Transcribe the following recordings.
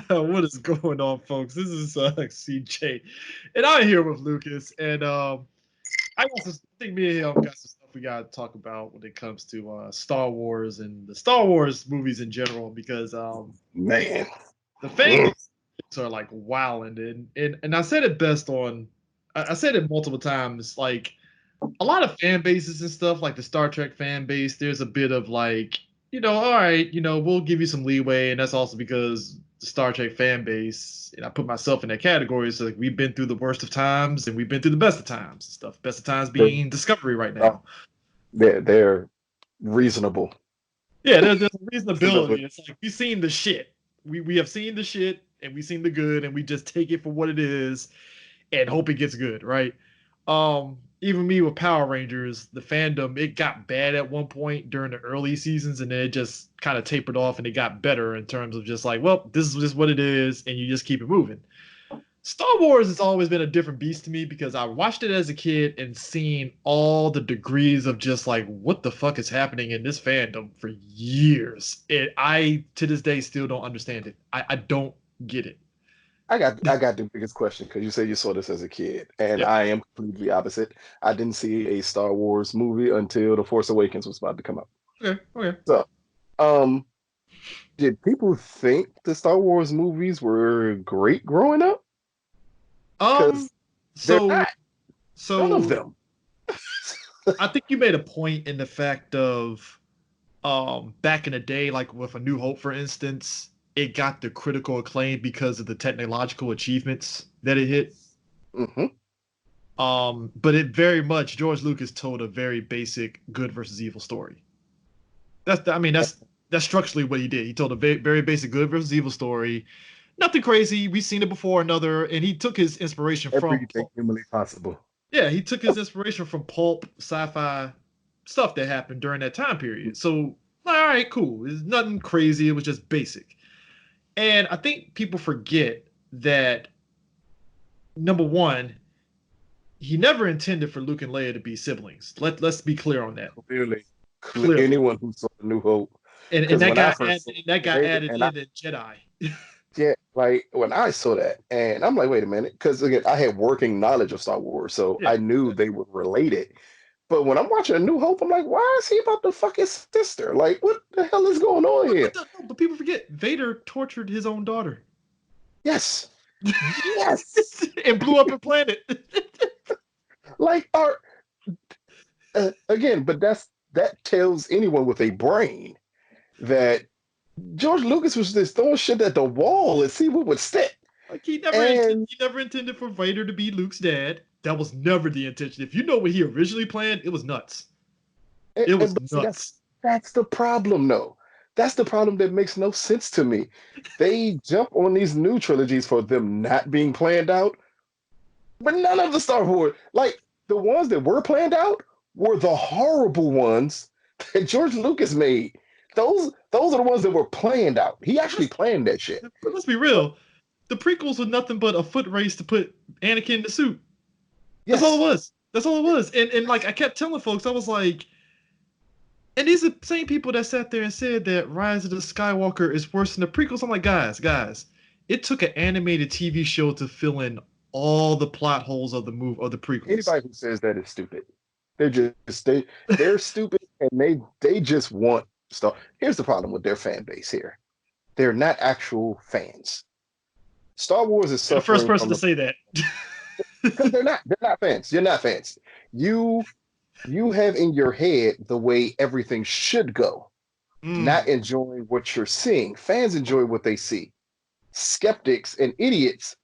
What is going on, folks? This is CJ, and I'm here with Lucas. And I think me and him got some stuff we got to talk about when it comes to Star Wars and the Star Wars movies in general, because Man. the fan bases are like wilding, and I said it best on, I said it multiple times, like a lot of fan bases and stuff, like the Star Trek fan base, there's a bit of like, all right, we'll give you some leeway, and that's also because the Star Trek fan base, and I put myself in that category. So like we've been through the worst of times, and we've been through the best of times and stuff. Best of times They're, being Discovery right uh, now. they're reasonable. Yeah, there's a Reasonable. reasonability. It's like we've seen the shit. We have seen the shit, and we've seen the good, and we just take it for what it is and hope it gets good, right? Even me with Power Rangers, the fandom, it got bad at one point during the early seasons, and then it just kind of tapered off and it got better in terms of just like, well, this is just what it is, and you just keep it moving. Star Wars has always been a different beast to me because I watched it as a kid and seen all the degrees of just like what the fuck is happening in this fandom for years. I to this day still don't understand it. I don't get it. I got the biggest question because you said you saw this as a kid, and Yep. I am completely opposite. I didn't see a Star Wars movie until The Force Awakens was about to come out. Okay. Okay. So, um, did people think the Star Wars movies were great growing up? Um. Because they're So not. None of so them. I think you made a point in the fact of back in the day, like with A New Hope, for instance, it got the critical acclaim because of the technological achievements that it hit. Hmm. But it very much George Lucas told a very basic good versus evil story. I mean that's structurally what he did. He told a very basic good versus evil story. Nothing crazy. We've seen it before. Another, and he took his inspiration from Everything humanly possible. yeah, he took his inspiration from pulp sci-fi stuff that happened during that time period. So, all right, cool. It's nothing crazy. It was just basic. And I think people forget that number one, he never intended for Luke and Leia to be siblings. Let's be clear on that. Clearly, Clearly. anyone who saw The New Hope, And because that when I got first saw added that it, got added and I in the Jedi. yeah, like when I saw that, and I'm like, wait a minute, because again, I had working knowledge of Star Wars, so Yeah. I knew they were related. But when I'm watching A New Hope, I'm like, why is he about to fuck his sister? Like, what the hell is going on here? But people forget Vader tortured his own daughter Yes, yes. and blew up a planet. Like, again, but that tells anyone with a brain that George Lucas was just throwing shit at the wall and see what would stick. Like he never And he never intended for Vader to be Luke's dad. That was never the intention. If you know what he originally planned, it was nuts. It was but see, nuts. that's the problem, though. That's the problem that makes no sense to me. They jump on these new trilogies for them not being planned out, but none of the Star Wars, like the ones that were planned out, were the horrible ones that George Lucas made. Those are the ones that were planned out. He But actually planned that shit. let's be But real. The prequels were nothing but a foot race to put Anakin in the suit. That's all it yes, was. That's all it was. And like I kept telling folks, I was like, and these are the same people that sat there and said that Rise of the Skywalker is worse than the prequels. I'm like, guys, it took an animated TV show to fill in all the plot holes of the prequels. anybody who says that is stupid. They're stupid and they just want stuff. Here's the problem with their fan base here. They're not actual fans. Star Wars is You're the first suffering person from to the say that. because they're not fans. You're not fans. You you have in your head the way everything should go, not Mm. enjoying what you're seeing. Fans enjoy what they see. Skeptics and idiots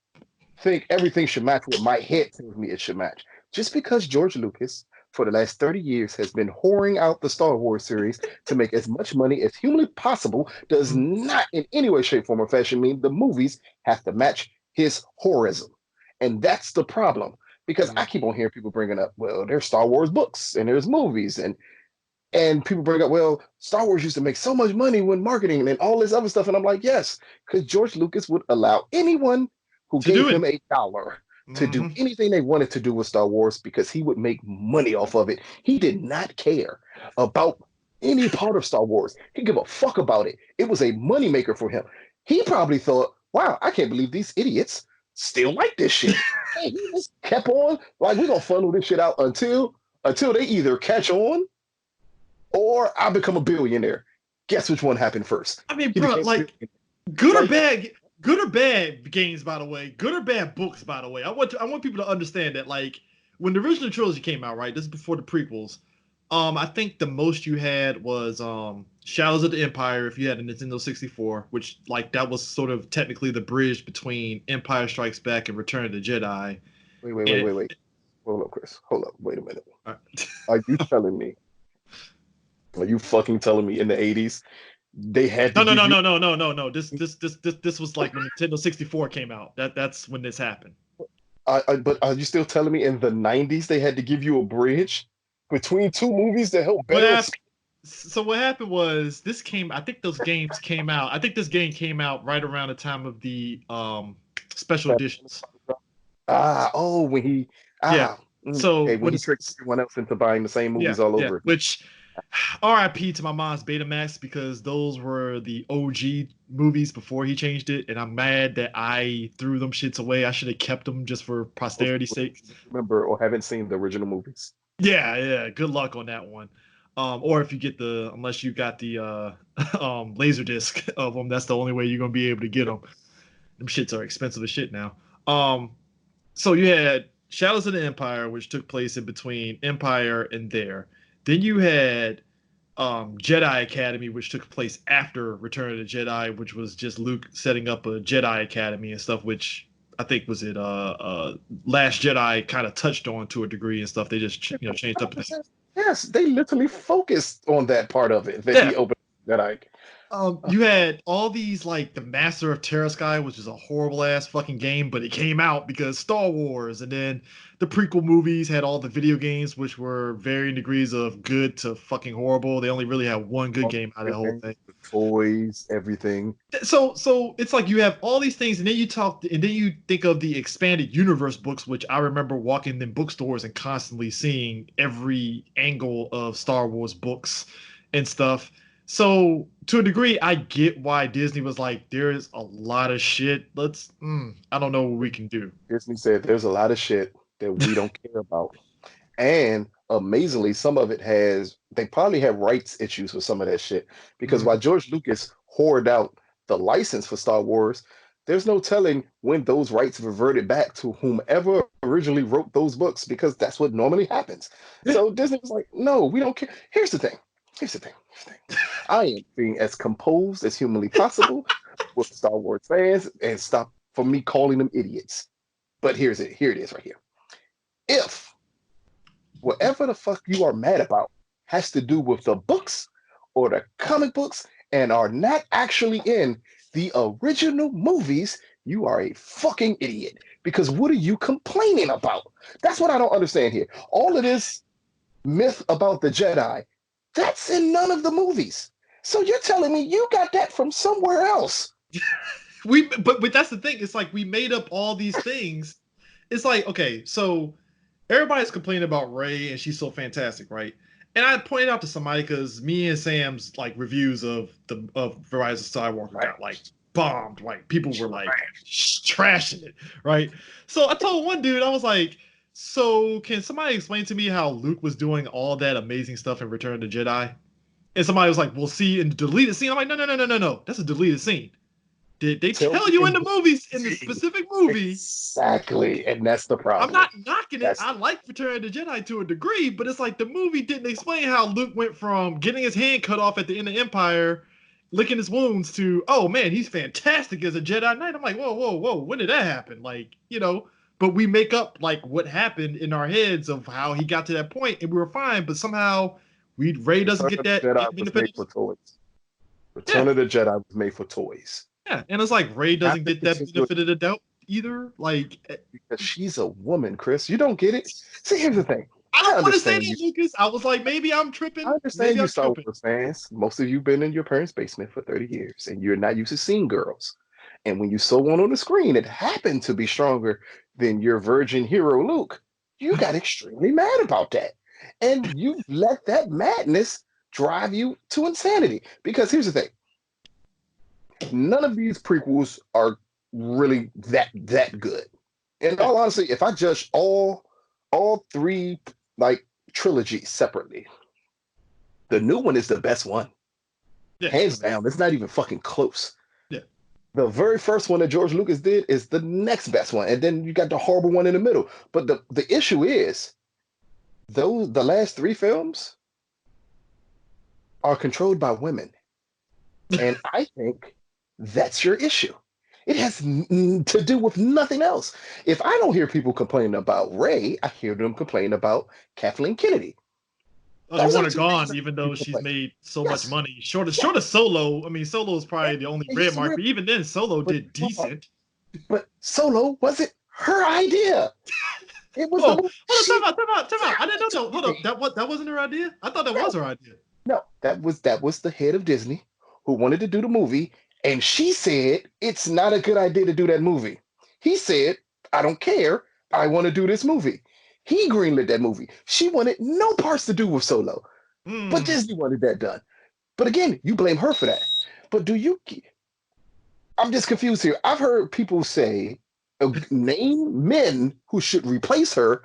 think everything should match what my head tells me it should match. Just because George Lucas, for the last 30 years, has been whoring out the Star Wars series to make as much money as humanly possible, does not in any way, shape, form, or fashion mean the movies have to match his horrorism. And that's the problem. Because I Mm. keep on hearing people bringing up, well, there's Star Wars books and there's movies, and people bring up, well, Star Wars used to make so much money when marketing and all this other stuff. And I'm like, yes, because George Lucas would allow anyone who To do gave it. him $1 to do Mm-hmm. anything they wanted to do with Star Wars because he would make money off of it. He did not care about any part of Star Wars. He give a fuck about it. It was a moneymaker for him. He probably thought, wow, I can't believe these idiots still like this shit. And he just kept on like we're gonna funnel this shit out until they either catch on or I become a billionaire. Guess which one happened first? I mean, He bro, became a like billionaire. good or Like, bad, good or bad games, by the way, good or bad books, by the way. I want people to understand that, like, when the original trilogy came out, right? This is before the prequels. I think the most you had was Shadows of the Empire if you had a Nintendo 64, which like that was sort of technically the bridge between Empire Strikes Back and Return of the Jedi. And wait. Hold up, Chris. Hold up. Wait a minute. uh, Are you telling me? Are you fucking telling me in the 80s they had to no, no, give no, you no, no, no, no, no. This was like when Nintendo 64 came out. That's when this happened. but are you still telling me in the 90s they had to give you a bridge between two movies to help What better happened? So what happened was this came. I think those games came out. I think this game came out right around the time of the special editions. when he Yeah. So okay, when when he tricked it's everyone else into buying the same movies all yeah. over again. Which RIP to my mom's Betamax because those were the OG movies before he changed it, and I'm mad that I threw them shits away. I should have kept them just for Most posterity's people sake. remember or haven't seen the original movies. Yeah, yeah. Good luck on that one. Or if you get unless you got the laser disc of them, that's the only way you're gonna be able to get them. Them shits are expensive as shit now. Um, so you had Shadows of the Empire, which took place in between Empire and there. Then you had Jedi Academy, which took place after Return of the Jedi, which was just Luke setting up a Jedi Academy and stuff, which I think was it Last Jedi kind of touched on to a degree and stuff. They just changed up things. Yes, they literally focused on that part of it that Yeah. he opened that I You had all these like the Master of Terra Sky, which is a horrible ass fucking game, but it came out because Star Wars, and then the prequel movies had all the video games, which were varying degrees of good to fucking horrible. They only really had one good game out of the whole everything, thing. the toys, everything. So it's like you have all these things, and then you think of the expanded universe books, which I remember walking in bookstores and constantly seeing every angle of Star Wars books and stuff. So to a degree, I get why Disney was like, there is a lot of shit. I don't know what we can do. Disney said there's a lot of shit that we don't care about. And amazingly, some of it they probably have rights issues with some of that shit. Because Mhm. while George Lucas hoarded out the license for Star Wars, there's no telling when those rights reverted back to whomever originally wrote those books, because that's what normally happens. Yeah. So Disney was like, no, we don't care. Here's the thing. Here's the thing. Here's the thing. I am being as composed as humanly possible with Star Wars fans and stop from me calling them idiots. But here's it. Here it is right here. If whatever the fuck you are mad about has to do with the books or the comic books and are not actually in the original movies, you are a fucking idiot. Because what are you complaining about? That's what I don't understand here. All of this myth about the Jedi, that's in none of the movies. So you're telling me you got that from somewhere else? But that's the thing. It's like we made up all these things. It's like, okay, so everybody's complaining about Ray and she's so fantastic, right? And I pointed out to somebody because me and Sam's like reviews of Rise of Skywalker Right. got like bombed. Like people were like Trash. trashing it, right? So I told one dude, I was like, so can somebody explain to me how Luke was doing all that amazing stuff in Return of the Jedi? And somebody was like, "We'll see in the deleted scene." I'm like, no. That's a deleted scene. Did they Tell tell me you in in the what movies, in the scene. specific movie? Exactly. And that's the I'm problem. not knocking it. That's I like Return of the Jedi to a degree, but it's like the movie didn't explain how Luke went from getting his hand cut off at the end of Empire, licking his wounds, to, oh man, he's fantastic as a Jedi Knight. I'm like, whoa, when did that happen? Like, but we make up like what happened in our heads of how he got to that point, and we were fine. But somehow, Ray doesn't Return get of the that Jedi was made benefit. for toys. Yeah, Return of the Jedi was made for toys. yeah, and it's like Ray Not doesn't the get that particular benefit of the doubt either. Like, because she's a woman, Chris. You don't get it. See, here's the thing. I I don't want to say understand that, you. Lucas. I was like, maybe I'm I tripping. understand Maybe you I'm Star tripping. Wars fans. Most of you been in your parents' basement for 30 years and you're not used to seeing girls. And when you saw one on the screen, it happened to be stronger than your virgin hero Luke. You got extremely mad about that. And you let that madness drive you to insanity. Because here's the thing. None of these prequels are really that good. In all honesty, if I judge all three like trilogies separately, the new one is the best one. Yeah, Hands down. It's not even fucking close. yeah. The very first one that George Lucas did is the next best one. And then you got the horrible one in the middle. But the issue is the last three films are controlled by women. And I think that's your issue. It has to do with nothing else. If I don't hear people complaining about Rey, I hear them complain about Kathleen Kennedy. Oh, they Those are want the her two gone, reasons even though people she's complain. made so much Yes, money. Short yes. of Solo. I mean, Solo is probably the only And red he's a mark, real, but even then, Solo but did decent. but Solo wasn't her idea. It was the Oh, movie hold she on, time out. I didn't know. wanted to No, hold up. make. That wasn't her idea. I thought that was No, her idea. no, that was the head of Disney who wanted to do the movie, and she said it's not a good idea to do that movie. He said, I don't care. I want to do this movie. He greenlit that movie. She wanted no parts to do with Solo, but Hmm. Disney wanted that done. But again, you blame her for that. But do you? I'm just confused here. I've heard people say, name men who should replace her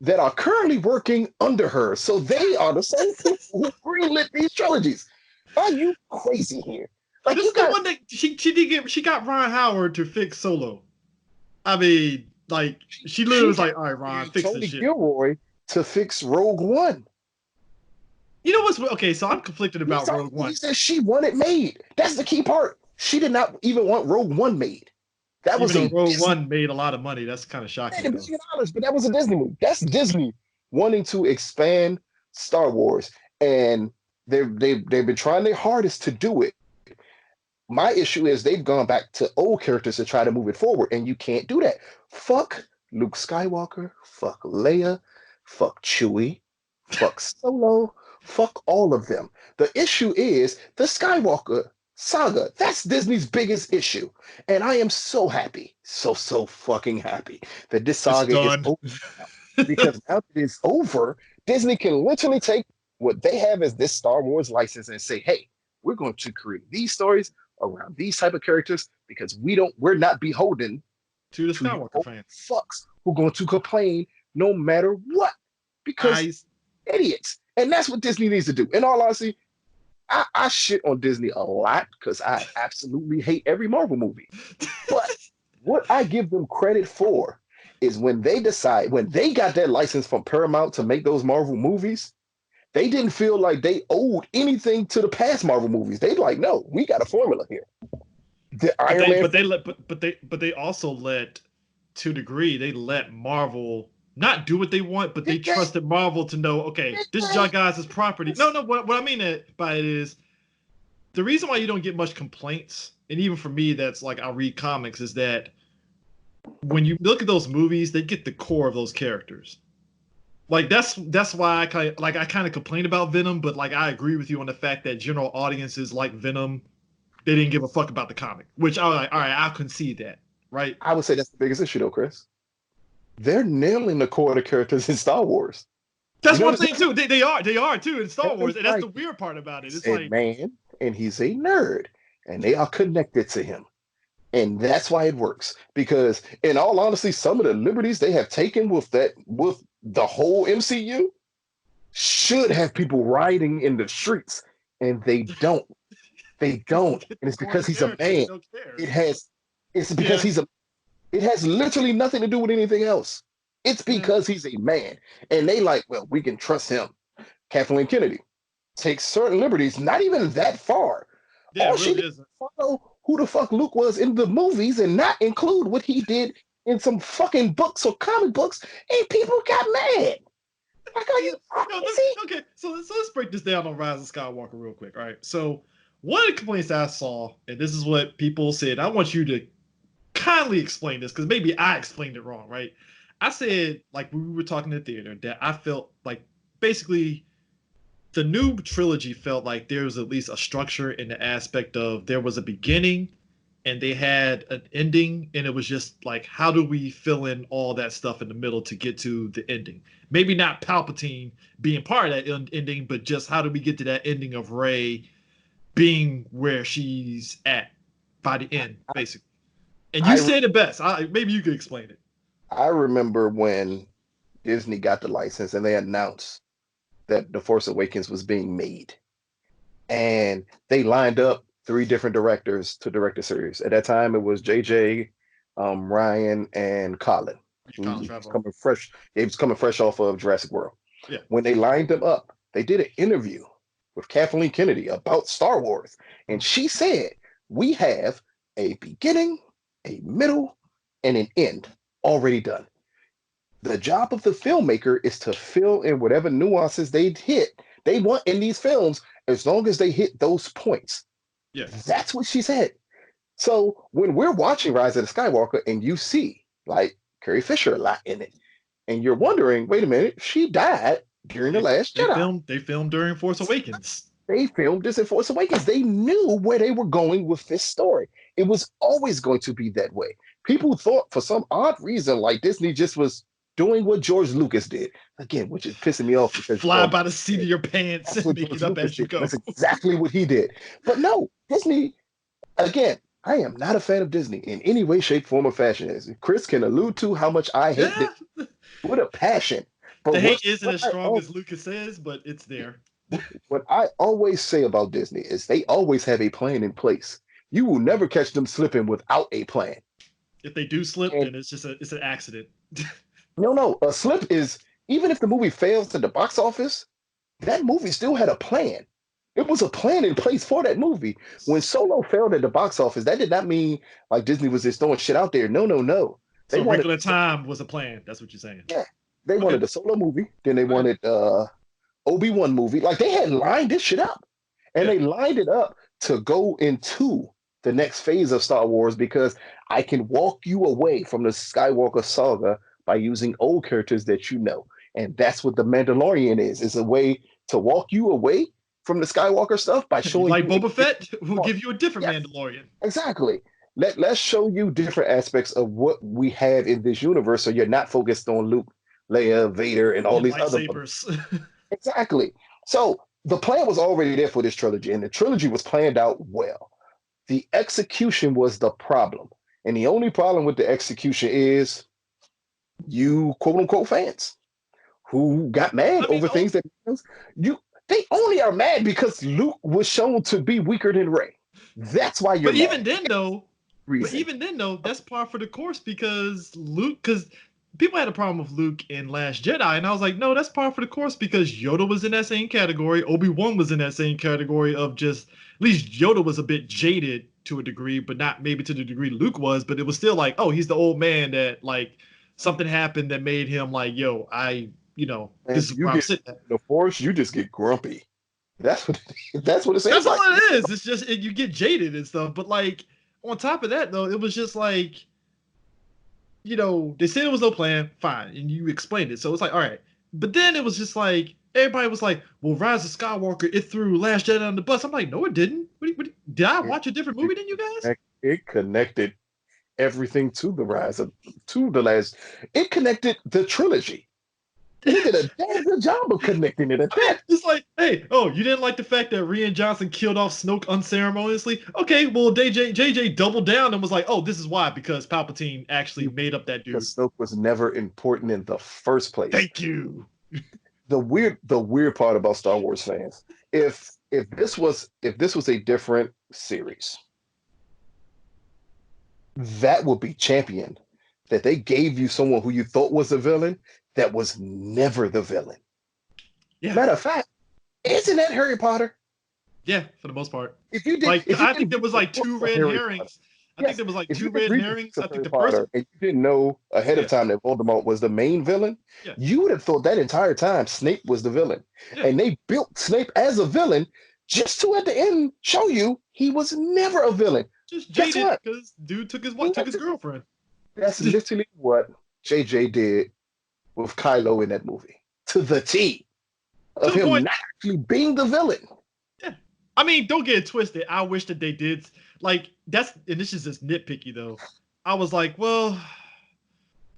that are currently working under her. So they are the same people who greenlit these trilogies. Are you crazy here? Like This you is the got one that she got Ron Howard to fix Solo. I mean, like she literally she was got like, "All right, Ron, fix this Tony shit." Gilroy to fix Rogue One. You know what's okay? So I'm conflicted about Rogue He One. said she want it made. That's the key part. She did not even want Rogue One made. That Even was though a Rogue Disney One made a lot of money, that's kind of shocking $1 though. billion, but that was a Disney movie. That's Disney wanting to expand Star Wars, and they've been trying their hardest to do it. My issue is they've gone back to old characters to try to move it forward, and you can't do that. Fuck Luke Skywalker, fuck Leia, fuck Chewie, fuck Solo, fuck all of them. The issue is the Skywalker saga. That's Disney's biggest issue. And I am so happy, so fucking happy that this It's saga is done. over now. Because now that it's over, Disney can literally take what they have as this Star Wars license and say, hey, we're going to create these stories around these type of characters because we're not beholden To the to you Skywalker old fans. fucks who are going to complain no matter what. Because I idiots. And that's what Disney needs to do. In all honesty, I shit on Disney a lot because I absolutely hate every Marvel movie. But what I give them credit for is when they got that license from Paramount to make those Marvel movies, they didn't feel like they owed anything to the past Marvel movies. They like, no, we got a formula here. The but Iron they Man. but they let but they also let to a degree they let Marvel not do what they want, but they Did they? trusted Marvel to know, okay, Did this is they? your guys' property. No, what I mean by it is the reason why you don't get much complaints, and even for me, that's like I read comics, is that when you look at those movies, they get the core of those characters. Like that's why I kind of complain about Venom, but like I agree with you on the fact that general audiences like Venom, they didn't give a fuck about the comic, which I was like, all right, I concede that, right? I would say that's the biggest issue, though, Chris. They're nailing the core of the characters in Star Wars. You That's know what I'm what I'm saying too. They are too in Star saying? Wars, and that's Like, the weird part about it. he's It's a like man and he's a nerd, and they are connected to him. And that's why it works. Because in all honesty, some of the liberties they have taken with the whole MCU should have people rioting in the streets. And they don't. They they don't. get And the it's core of because the he's a character, they man. don't care. It has it's because Yeah, it has literally nothing to do with anything else. It's yeah, because he's a man. And they like, well, we can trust him. Kathleen Kennedy takes certain liberties, not even that far. yeah. It All she really did isn't. was follow who the fuck Luke was in the movies and not include what he did in some fucking books or comic books, and people got mad. Like, are you No, crazy? okay, so let's break this down on Rise of Skywalker real quick. All right, so one of the complaints I saw, and this is what people said. I want you to kindly explain this because maybe I explained it wrong, right? I said, like when we were talking in the theater, that I felt like basically the new trilogy felt like there was at least a structure in the aspect of there was a beginning and they had an ending, and it was just like, how do we fill in all that stuff in the middle to get to the ending? Maybe not Palpatine being part of that ending, but just how do we get to that ending of Rey being where she's at by the end, basically. And you I said it best. Maybe you could explain it. I remember when Disney got the license and they announced that The Force Awakens was being made. And they lined up three different directors to direct the series. At that time, it was JJ, Ryan, and Colin. He College was travel. coming fresh. He was coming fresh off of Jurassic World. Yeah. When they lined them up, they did an interview with Kathleen Kennedy about Star Wars, and Mm. she said, "We have a beginning, a middle, and an end already done. The job of the filmmaker is to fill in whatever nuances they want in these films, as long as they hit those points." Yeah. That's what she said. So when we're watching Rise of the Skywalker and you see like Carrie Fisher a lot in it, and you're wondering, wait a minute, she died during the They Last Jedi. they filmed during Force Awakens. They filmed this in Force Awakens. They knew where they were going with this story. It was always going to be that way. People thought for some odd reason, like Disney just was doing what George Lucas did. Again, which is pissing me off because Fly by the seat of your pants that's and what make it George up Lucas as you did. go. That's exactly what he did. But no, Disney, again, I am not a fan of Disney in any way, shape, form, or fashion. As Chris can allude to how much I hate Yeah. Disney with a passion. But The what, hate isn't what as I strong as Lucas says, but it's there. what I always say about Disney is they always have a plan in place. You will never catch them slipping without a plan. If they do slip, And then it's an accident. no, a slip is even if the movie fails at the box office, that movie still had a plan. It was a plan in place for that movie. When Solo failed at the box office, that did not mean like Disney was just throwing shit out there. No, no, no. They So wanted, Wrinkle in Time was a plan. That's what you're saying. yeah, they Okay. wanted a Solo movie. Then they Okay. wanted Obi-Wan movie. Like they had lined this shit up. And Yeah. they lined it up to go into the next phase of Star Wars because I can walk you away from the Skywalker saga by using old characters that you know. And that's what the Mandalorian is. It's a way to walk you away from the Skywalker stuff by You showing like you a Boba different Fett? We'll story. give you a different Yes, Mandalorian. exactly. Let's show you different aspects of what we have in this universe so you're not focused on Luke, Leia, Vader, and all And these other. lightsabers. Exactly. So the plan was already there for this trilogy, and the trilogy was planned out well. The execution was the problem. And the only problem with the execution is you quote unquote fans who got mad I mean, over things that you they only are mad because Luke was shown to be weaker than Rey. That's why you're but mad. Reason. even then though, that's par for the course because people had a problem with Luke in Last Jedi, and I was like, no, that's par for the course because Yoda was in that same category, Obi-Wan was in that same category of just at least Yoda was a bit jaded to a degree, but not maybe to the degree Luke was, but it was still like, oh, he's the old man that like something happened that made him like, yo, And this is you where I'm get sitting at. the force, you just get grumpy. That's what that's what it seems That's all like. it is. It's just you get jaded and stuff. But like on top of that, though, it was just like they said there was no plan, fine, and you explained it. So it's like, all right. But then it was just like everybody was like, "Well, Rise of Skywalker, it threw Last Jedi on the bus." I'm like, no, it didn't. Did I watch a different movie than you guys? It connected everything to the rise of to the last. It connected the trilogy. He did a damn good job of connecting it at I mean, that. it's like, hey, oh, you didn't like the fact that Rian Johnson killed off Snoke unceremoniously? Okay, well, JJ doubled down and was like, oh, this is why, because Palpatine actually made up that dude. Because Snoke was never important in the first place. Thank you. The weird part about Star Wars fans, if this was a different series, that would be championed. That they gave you someone who you thought was a villain that was never the villain. Yeah. Matter of fact, isn't that Harry Potter? Yeah, for the most part. If you did, Like, if you I think didn't there read was the like two books of red Harry Potter, herrings. I think yes, there was like if two you didn't red read the books herrings. of I think Harry the first, Potter and you didn't know ahead of yeah, time that Voldemort was the main villain, yeah, you would have thought that entire time Snape was the villain. yeah, And they built Snape as a villain just to at the end show you he was never a villain. just Guess jaded what? because dude took his That's girlfriend. literally what JJ did with Kylo in that movie. To the T To of the him point. not actually being the villain. Yeah, I mean, don't get it twisted. I wish that they did like that's, and this is just nitpicky though. I was like, well,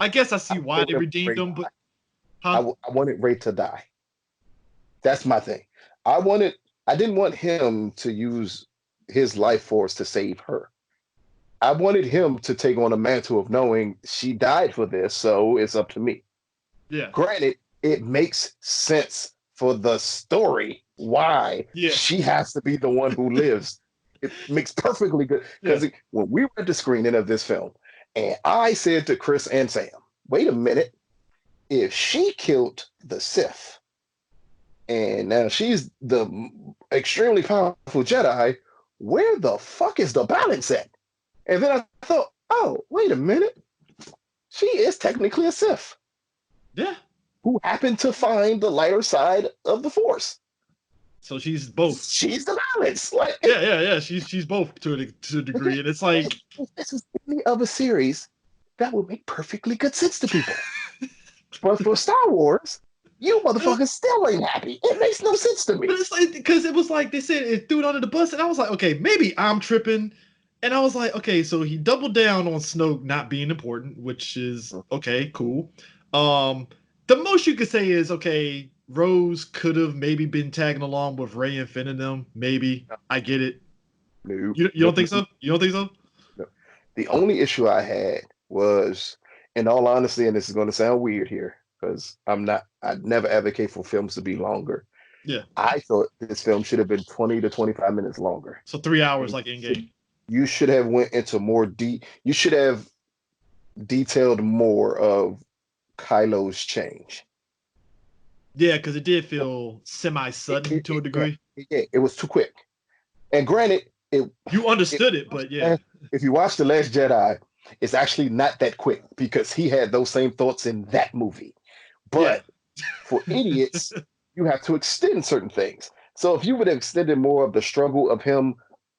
I guess I I see why they wanted redeemed Ray him, die. but huh? I wanted Ray to die. That's my thing. I didn't want him to use his life force to save her. I wanted him to take on a mantle of knowing she died for this, so it's up to me. Yeah. Granted, it makes sense for the story why Yeah. she has to be the one who lives. It makes perfectly good Yeah. because when we were at the screening of this film, and I said to Chris and Sam, "Wait a minute, if she killed the Sith, and now she's the extremely powerful Jedi, where the fuck is the balance at?" And then I thought, "Oh, wait a minute, she is technically a Sith Yeah. who happened to find the lighter side of the Force. So she's both. She's the balance." Like, Yeah. She's both to a degree, and it's like, if this is any other series, that would make perfectly good sense to people. But for Star Wars, you motherfuckers still ain't happy. It makes no sense to but me. it's like because it was like they said it threw it under the bus, and I was like, okay, maybe I'm tripping, and I was like, okay, so he doubled down on Snoke not being important, which is okay, cool. Um, the most you could say is okay, Rose could have maybe been tagging along with Rey and Finn and them. Maybe I get it. No, You no, don't think so? You don't think so? no. The only issue I had was, in all honesty, and this is going to sound weird here, because I never advocate for films to be longer. Yeah. I thought this film should have been 20 to 25 minutes longer. So 3 hours And like in game. you should have went into more deep. You should have detailed more of Kylo's change. Yeah, because it did feel semi sudden to a degree. It was too quick. And granted, You understood it, but yeah. if you watch The Last Jedi, it's actually not that quick because he had those same thoughts in that movie. Yeah. But for idiots, you have to extend certain things. So if you would have extended more of the struggle of him,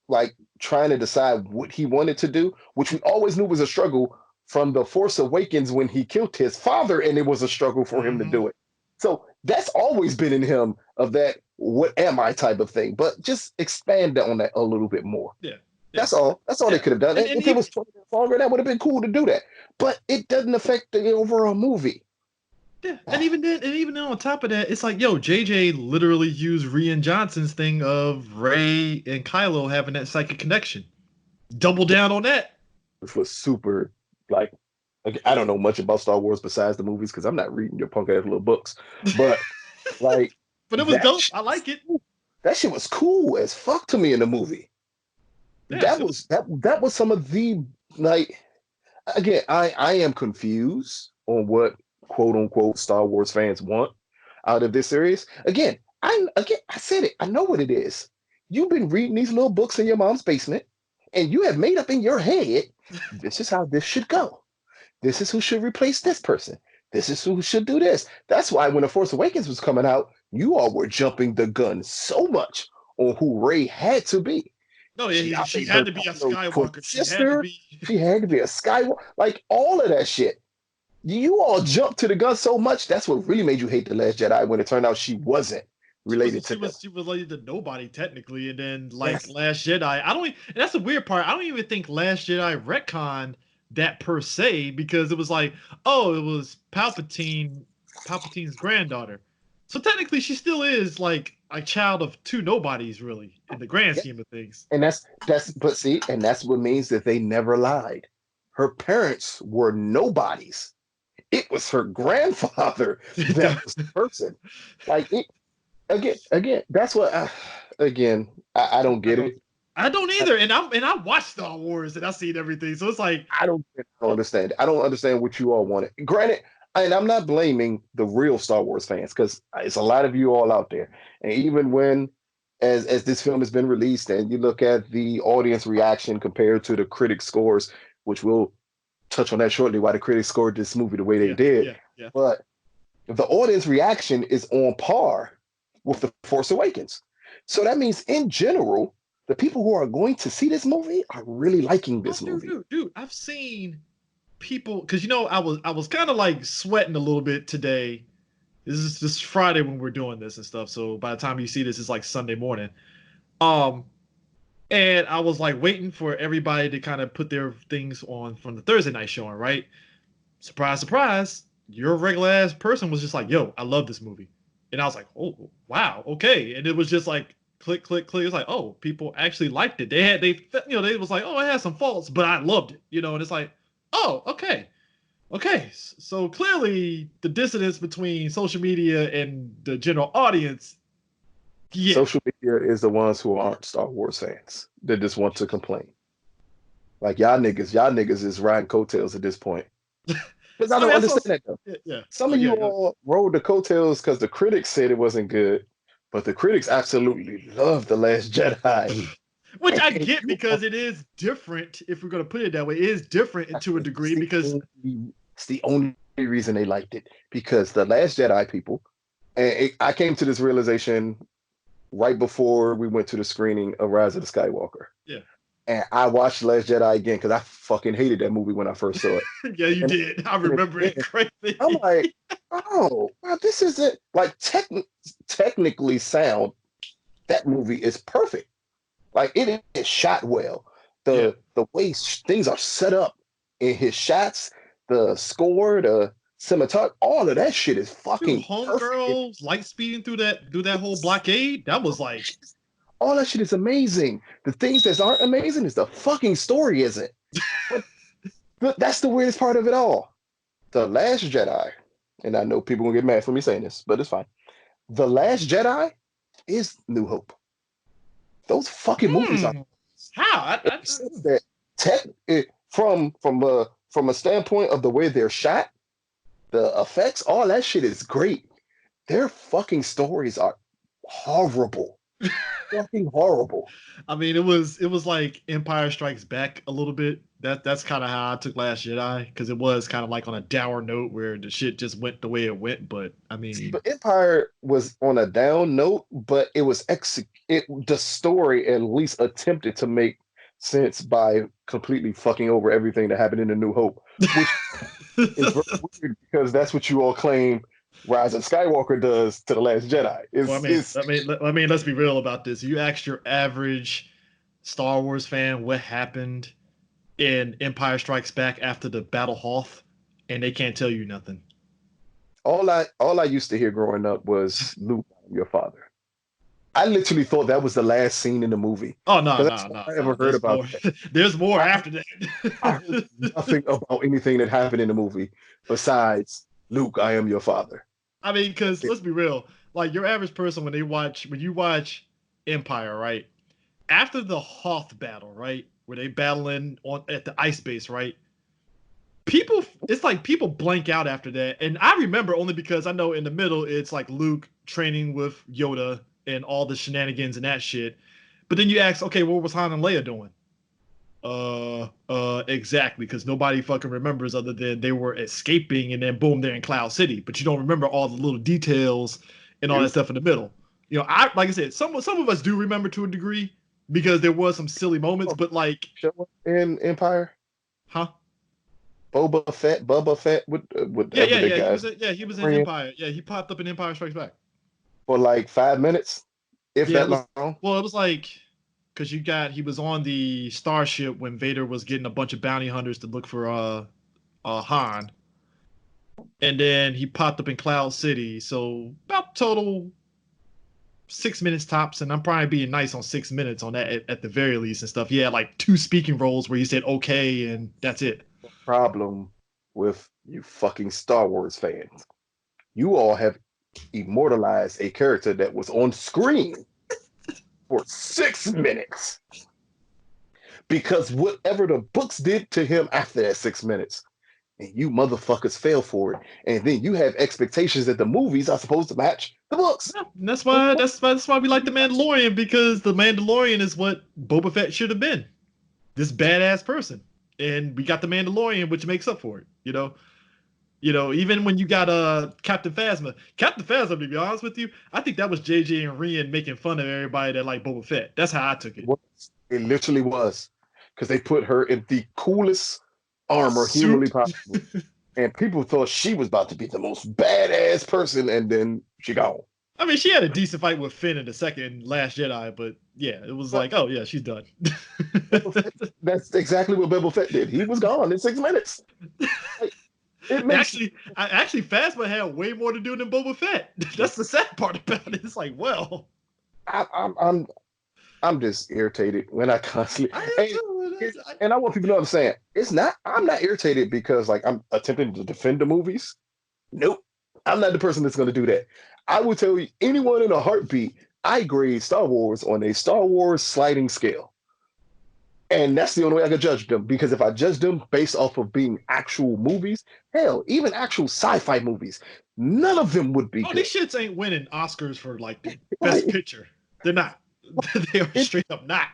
like trying to decide what he wanted to do, which we always knew was a struggle from The Force Awakens when he killed his father, and it was a struggle for him to do it. So that's always been in him of that what am I type of thing. But just expand on that a little bit more. Yeah. That's all. That's all they could have done. And If it was 20 minutes longer, that would have been cool to do that. But it doesn't affect the overall movie. Yeah, and even then on top of that, it's like, yo, JJ literally used Rian Johnson's thing of Rey and Kylo having that psychic connection. Double down on that. Which was super, like, I don't know much about Star Wars besides the movies because I'm not reading your punk ass little books. But like, but it was dope. I like it. That shit was cool as fuck to me in the movie. Yeah, that was some of the, like, again, I am confused on what quote unquote Star Wars fans want out of this series. I said it. I know what it is. You've been reading these little books in your mom's basement, and you have made up in your head, this is how this should go. This is who should replace this person. This is who should do this. That's why when The Force Awakens was coming out, you all were jumping the gun so much on who Rey had to be. No, yeah, she had to be a Skywalker. She had to be a Skywalker. Like all of that shit. You all jumped to the gun so much. That's what really made you hate The Last Jedi when it turned out she wasn't related to them. She was related to nobody technically, and then like Last Jedi. And that's the weird part. I don't even think Last Jedi retconned that per se because it was like, oh, it was Palpatine's granddaughter. So technically, she still is like a child of two nobodies, really, in the grand scheme of things. And that's what means that they never lied. Her parents were nobodies. It was her grandfather that was the person. Like it again. That's what. I don't get it. I don't either. And I watched Star Wars and I seen everything. So it's like I don't understand. I don't understand what you all wanted. Granted, and I'm not blaming the real Star Wars fans because it's a lot of you all out there. And even when, as this film has been released, and you look at the audience reaction compared to the critic scores, which we'll touch on that shortly, why the critics scored this movie the way they did. Yeah. But the audience reaction is on par with The Force Awakens. So that means, in general, the people who are going to see this movie are really liking this movie. Dude, I've seen people because I was kind of like sweating a little bit today. This is Friday when we're doing this and stuff. So by the time you see this, it's like Sunday morning. And I was like waiting for everybody to kind of put their things on from the Thursday night showing, right? Surprise, surprise. Your regular ass person was just like, yo, I love this movie. And I was like, oh, wow, okay. And it was just like click, click, click. It's like, oh, people actually liked it. They was like, oh, it has some faults, but I loved it, and it's like, oh, okay. Okay, so clearly the dissonance between social media and the general audience, yeah. Social media is the ones who aren't Star Wars fans that just want to complain. Like y'all niggas is riding coattails at this point. Because I I mean, don't that's understand also, that though. yeah, yeah. Some Oh, of yeah, you go ahead. all rode the coattails because the critics said it wasn't good, but the critics absolutely loved The Last Jedi. Which I And get you are, because it is different, if we're going to put it that way. It is different to a degree because, it's the only reason they liked it. Because The Last Jedi people, I came to this realization right before we went to the screening of Rise of the Skywalker. yeah, And I watched Last Jedi again because I fucking hated that movie when I first saw it. yeah, you And did. I remember it I'm crazy. like, oh, well, this isn't like technically sound. That movie is perfect. Like it is shot well. Yeah. The way things are set up in his shots, the score, the cinematography, all of that shit is Two fucking perfect. homegirls light speeding through that whole blockade. That was like, All that shit is amazing. The things that aren't amazing is the fucking story isn't. But, but that's the weirdest part of it all. The Last Jedi, and I know people will get mad for me saying this, but it's fine. The Last Jedi is New Hope. Those fucking movies are. how? In the sense that from a standpoint of the way they're shot, the effects, all that shit is great. Their fucking stories are horrible, fucking horrible. I mean, it was like Empire Strikes Back a little bit. That's kind of how I took Last Jedi because it was kind of like on a dour note where the shit just went the way it went. But I See, mean, but Empire was on a down note, but the story at least attempted to make sense by completely fucking over everything that happened in The New Hope, which is very weird because that's what you all claim Rise of Skywalker does to The Last Jedi. well, let's be real about this. You asked your average Star Wars fan what happened in Empire Strikes Back after the Battle Hoth, and they can't tell you nothing. All I used to hear growing up was Luke, I'm your father. I literally thought that was the last scene in the movie Oh, no, because that's no, all no, I ever no. heard There's about more. that. There's more I, after I heard that. nothing about anything that happened in the movie besides Luke, I am your father. I mean, because let's be real, like your average person when you watch Empire, right? After the Hoth battle, right, where they battling on at the ice base, right? It's like people blank out after that, and I remember only because I know in the middle it's like Luke training with Yoda and all the shenanigans and that shit. But then you ask, okay, what was Han and Leia doing? Exactly, because nobody fucking remembers other than they were escaping and then boom, they're in Cloud City. But you don't remember all the little details and all that You stuff in the middle. I like I said, some of us do remember to a degree because there was some silly moments, know but like, show up in Empire? huh? Bubba Fett, Yeah, whatever yeah, the yeah. guy's He was in friend Empire. Yeah, he popped up in Empire Strikes Back. for like 5 minutes, if Yeah, it that was long. well, it was like because he was on the starship when Vader was getting a bunch of bounty hunters to look for Han, and then he popped up in Cloud City. So about total 6 minutes tops, and I'm probably being nice on 6 minutes on that at the very least and stuff. He had like two speaking roles where he said okay, and that's it. Problem with you fucking Star Wars fans. You all have immortalized a character that was on screen for 6 minutes because whatever the books did to him after that 6 minutes, and you motherfuckers fell for it, and then you have expectations that the movies are supposed to match the books. Yeah, and that's why we like the Mandalorian because the Mandalorian is what Boba Fett should have been. This badass person, and we got the Mandalorian, which makes up for it. Even when you got Captain Phasma, to be honest with you, I think that was JJ and Rian making fun of everybody that like Boba Fett. That's how I took it. It literally was because they put her in the coolest armor humanly Suit. possible, and people thought she was about to be the most badass person, and then she gone. I mean, she had a decent fight with Finn in the second Last Jedi, but yeah, it was But like, oh yeah, she's done. that's exactly what Boba Fett did. He was gone in 6 minutes. Like, it makes actually, Phasma had way more to do than Boba Fett. That's the sad part about it. It's like, well, I'm just irritated when I constantly I am and, too. and I want people to know what I'm saying. It's not. I'm not irritated because like I'm attempting to defend the movies. Nope. I'm not the person that's going to do that. I will tell you, anyone in a heartbeat, I grade Star Wars on a Star Wars sliding scale. And that's the only way I could judge them. Because if I judge them based off of being actual movies, hell, even actual sci-fi movies, none of them would be Oh, good. these shits ain't winning Oscars for like the best Like picture. They're not. They are its straight up not.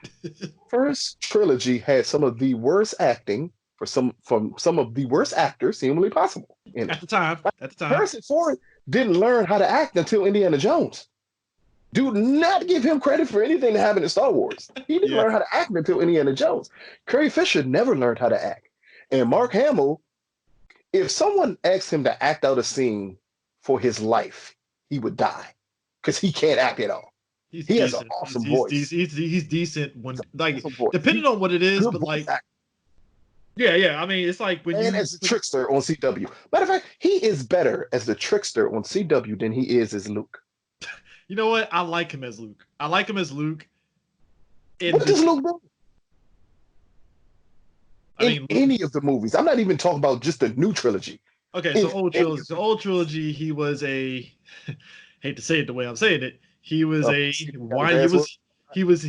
first trilogy had some of the worst acting from some of the worst actors humanly possible in it. At the time. Like, At the time. Harrison Ford didn't learn how to act until Indiana Jones. Do not give him credit for anything that happened in Star Wars. He didn't Yeah. learn how to act until Indiana Jones. Carrie Fisher never learned how to act. And Mark Hamill, if someone asked him to act out a scene for his life, he would die because he can't act at all. He's He has an decent. awesome voice. He's decent He's when an like awesome voice. depending on what it is, Good but voice like actor. yeah. I mean, it's like when And as the trickster on CW. Matter of fact, he is better as the trickster on CW than he is as Luke. you know what? I like him as Luke. I like him as Luke. In What does this, Luke do? I In mean, Luke, any of the movies. I'm not even talking about just the new trilogy. okay, In so old any trilogy. of The old trilogy, he was a hate to say it the way I'm saying it. He was a pussy got a whiny. bad word.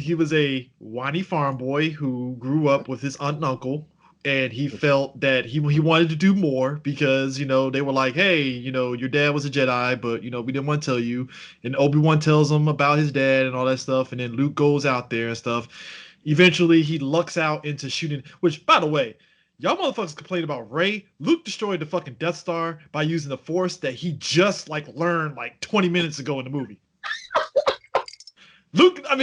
He was a whiny farm boy who grew up with his aunt and uncle, and he felt that he wanted to do more because they were like, hey, your dad was a Jedi, but we didn't want to tell you. And Obi-Wan tells him about his dad and all that stuff, and then Luke goes out there and stuff. Eventually, he lucks out into shooting. Which, by the way, y'all motherfuckers complain about Rey. Luke destroyed the fucking Death Star by using the Force that he just like learned like 20 minutes ago in the movie. Luke, am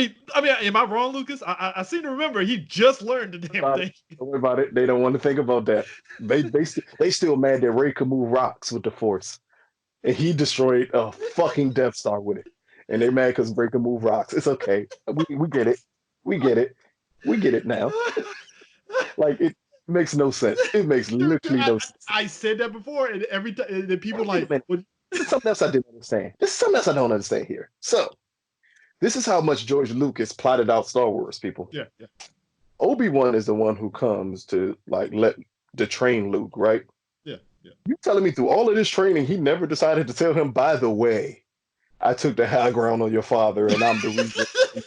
I wrong, Lucas? I seem to remember he just learned the damn About it. thing. Don't worry about it. They don't want to think about that. They still mad that Ray could move rocks with the Force, and he destroyed a fucking Death Star with it. And they mad because Ray can move rocks. It's okay. We get it. We get it. We get it now. Like it makes no sense. It makes literally no sense. I said that before, and every time the people Wait a like, minute. what? This is something else I didn't understand. This is something else I don't understand here. So this is how much George Lucas plotted out Star Wars, people. Yeah, yeah, Obi-Wan is the one who comes to like let to train Luke, right? yeah, yeah. You telling me through all of this training, he never decided to tell him, by the way, I took the high ground on your father and I'm the reason.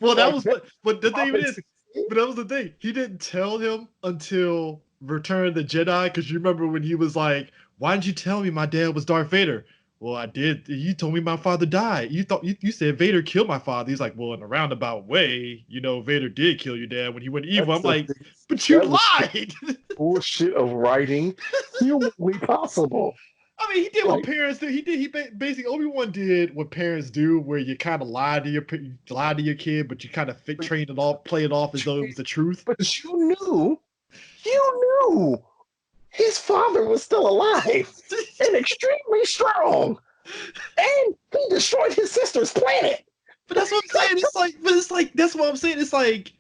Well, that Like was, that but the thing common is, but that was the thing. He didn't tell him until Return of the Jedi, because you remember when he was like, "Why didn't you tell me my dad was Darth Vader?" Well, I did. You told me my father died. You said Vader killed my father. He's like, well, in a roundabout way, Vader did kill your dad when he went evil. I'm that's the like, biggest, but you that was lied. bullshit of writing humanly possible. I mean, he did what Like parents do. Basically Obi-Wan did what parents do, where you kind of lie to your kid, but you kind of train it off, play it off as though it was the truth. but you knew his father was still alive and extremely strong. And he destroyed his sister's planet. But that's what I'm saying. That's what I'm saying. It's like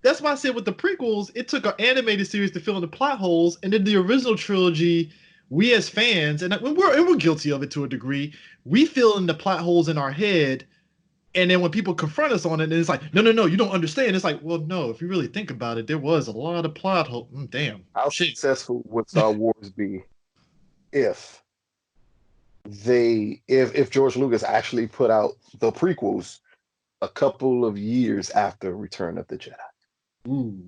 that's why I said with the prequels, it took an animated series to fill in the plot holes, and then the original trilogy, we as fans, and we're guilty of it to a degree, we fill in the plot holes in our head, and then when people confront us on it, and it's like, no, you don't understand. It's like, well, no, if you really think about it, there was a lot of plot holes. Damn, How shit. successful would Star Wars be if if George Lucas actually put out the prequels a couple of years after Return of the Jedi? Ooh,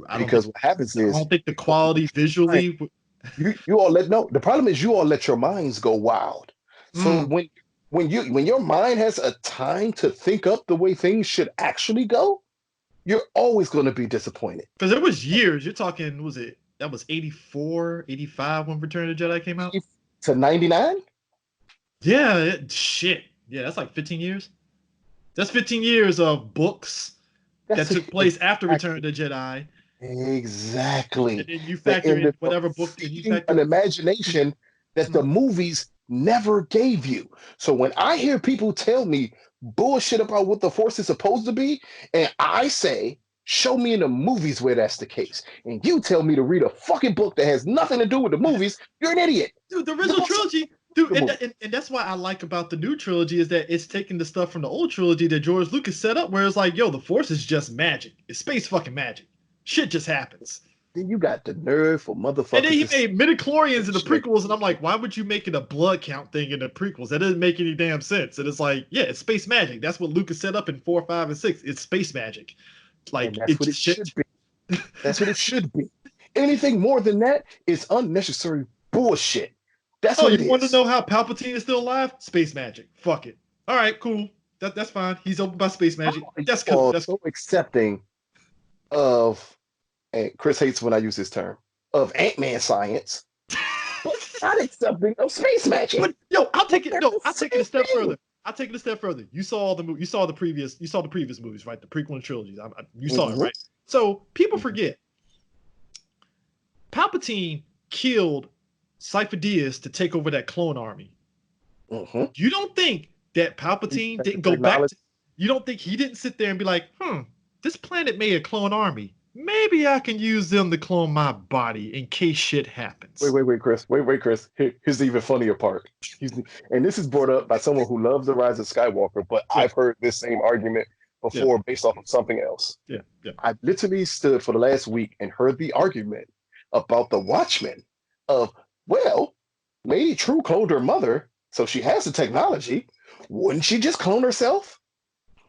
I don't think Because what happens I is don't think the quality visually. you all let no. The problem is you all let your minds go wild. So Mm, when your mind has a time to think up the way things should actually go, you're always going to be disappointed. because it was years. You're talking, was it that was 84, 85 when Return of the Jedi came out? To 99? Yeah, shit. Yeah, that's like 15 years. That's 15 years of books that That's took place after Return exactly of the Jedi, exactly. and then you They factor in ended up whatever book, and you feeding factor. an imagination that the Mhm. movies never gave you. So when I hear people tell me bullshit about what the Force is supposed to be, and I say, show me in the movies where that's the case, and you tell me to read a fucking book that has nothing to do with the movies, you're an idiot. Dude, the The original books trilogy. Dude, Good movie. and that's why I like about the new trilogy is that it's taking the stuff from the old trilogy that George Lucas set up, where it's like, yo, the Force is just magic. It's space fucking magic. Shit just happens. Then you got the nerve for And then motherfuckers he to say made midichlorians in the shit. prequels, and I'm like, why would you make it a blood count thing in the prequels? That doesn't make any damn sense. And it's like, yeah, it's space magic. That's what Lucas set up in 4, 5, and 6. It's space magic. And Like that's it what it just should shit. be. That's what it should be. Anything more than that is unnecessary bullshit. That's Oh, what you it want to is. know how Palpatine is still alive? Space magic. Fuck it. All right, cool. That's fine. He's open by space How magic. are you That's cool. all That's so accepting of, and Chris hates when I use this term, of Ant-Man science, but not accepting of space magic? But yo, I'll But take it. they're No, the I'll take it a same step thing. further. I'll take it a step further. You saw the movie. You saw the previous. You saw the previous movies, right? The prequel and trilogies. You saw it, Mhm. right? So people forget. Palpatine killed Cypher Diaz to take over that clone army. Mhm. You don't think that He Palpatine got the didn't go back technology. to? You don't think he didn't sit there and be like, this planet made a clone army. Maybe I can use them to clone my body in case shit Wait, happens. wait, wait, Chris. Wait, Chris. Here's the even funnier part. And this is brought up by someone who loves the Rise of Skywalker, but Yeah, I've heard this same argument yeah, before based off of something else. yeah, yeah. I literally stood for the last week and heard the argument about the Watchmen of, well, Lady True cloned her mother, so she has the technology. Wouldn't she just clone herself?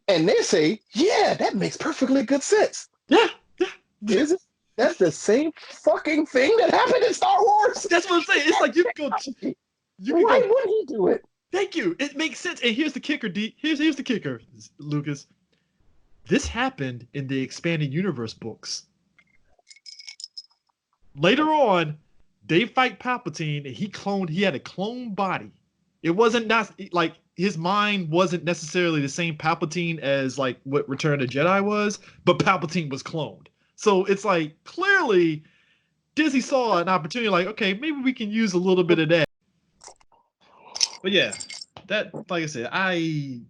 And they say, yeah, that makes perfectly good sense. Yeah, yeah. Is it? That's the same fucking thing that happened in Star Wars. That's what I'm saying. It's like you can go. You can Why go. would he do it? Thank you. It makes sense. And here's the kicker, D. Here's the kicker, Lucas. This happened in the expanded universe books. Later on, they fight Palpatine, and he had a clone body. It wasn't not like his mind wasn't necessarily the same Palpatine as like what Return of the Jedi was, but Palpatine was cloned. So it's like clearly Disney saw an opportunity, like, okay, maybe we can use a little bit of that. But yeah, that like I said, I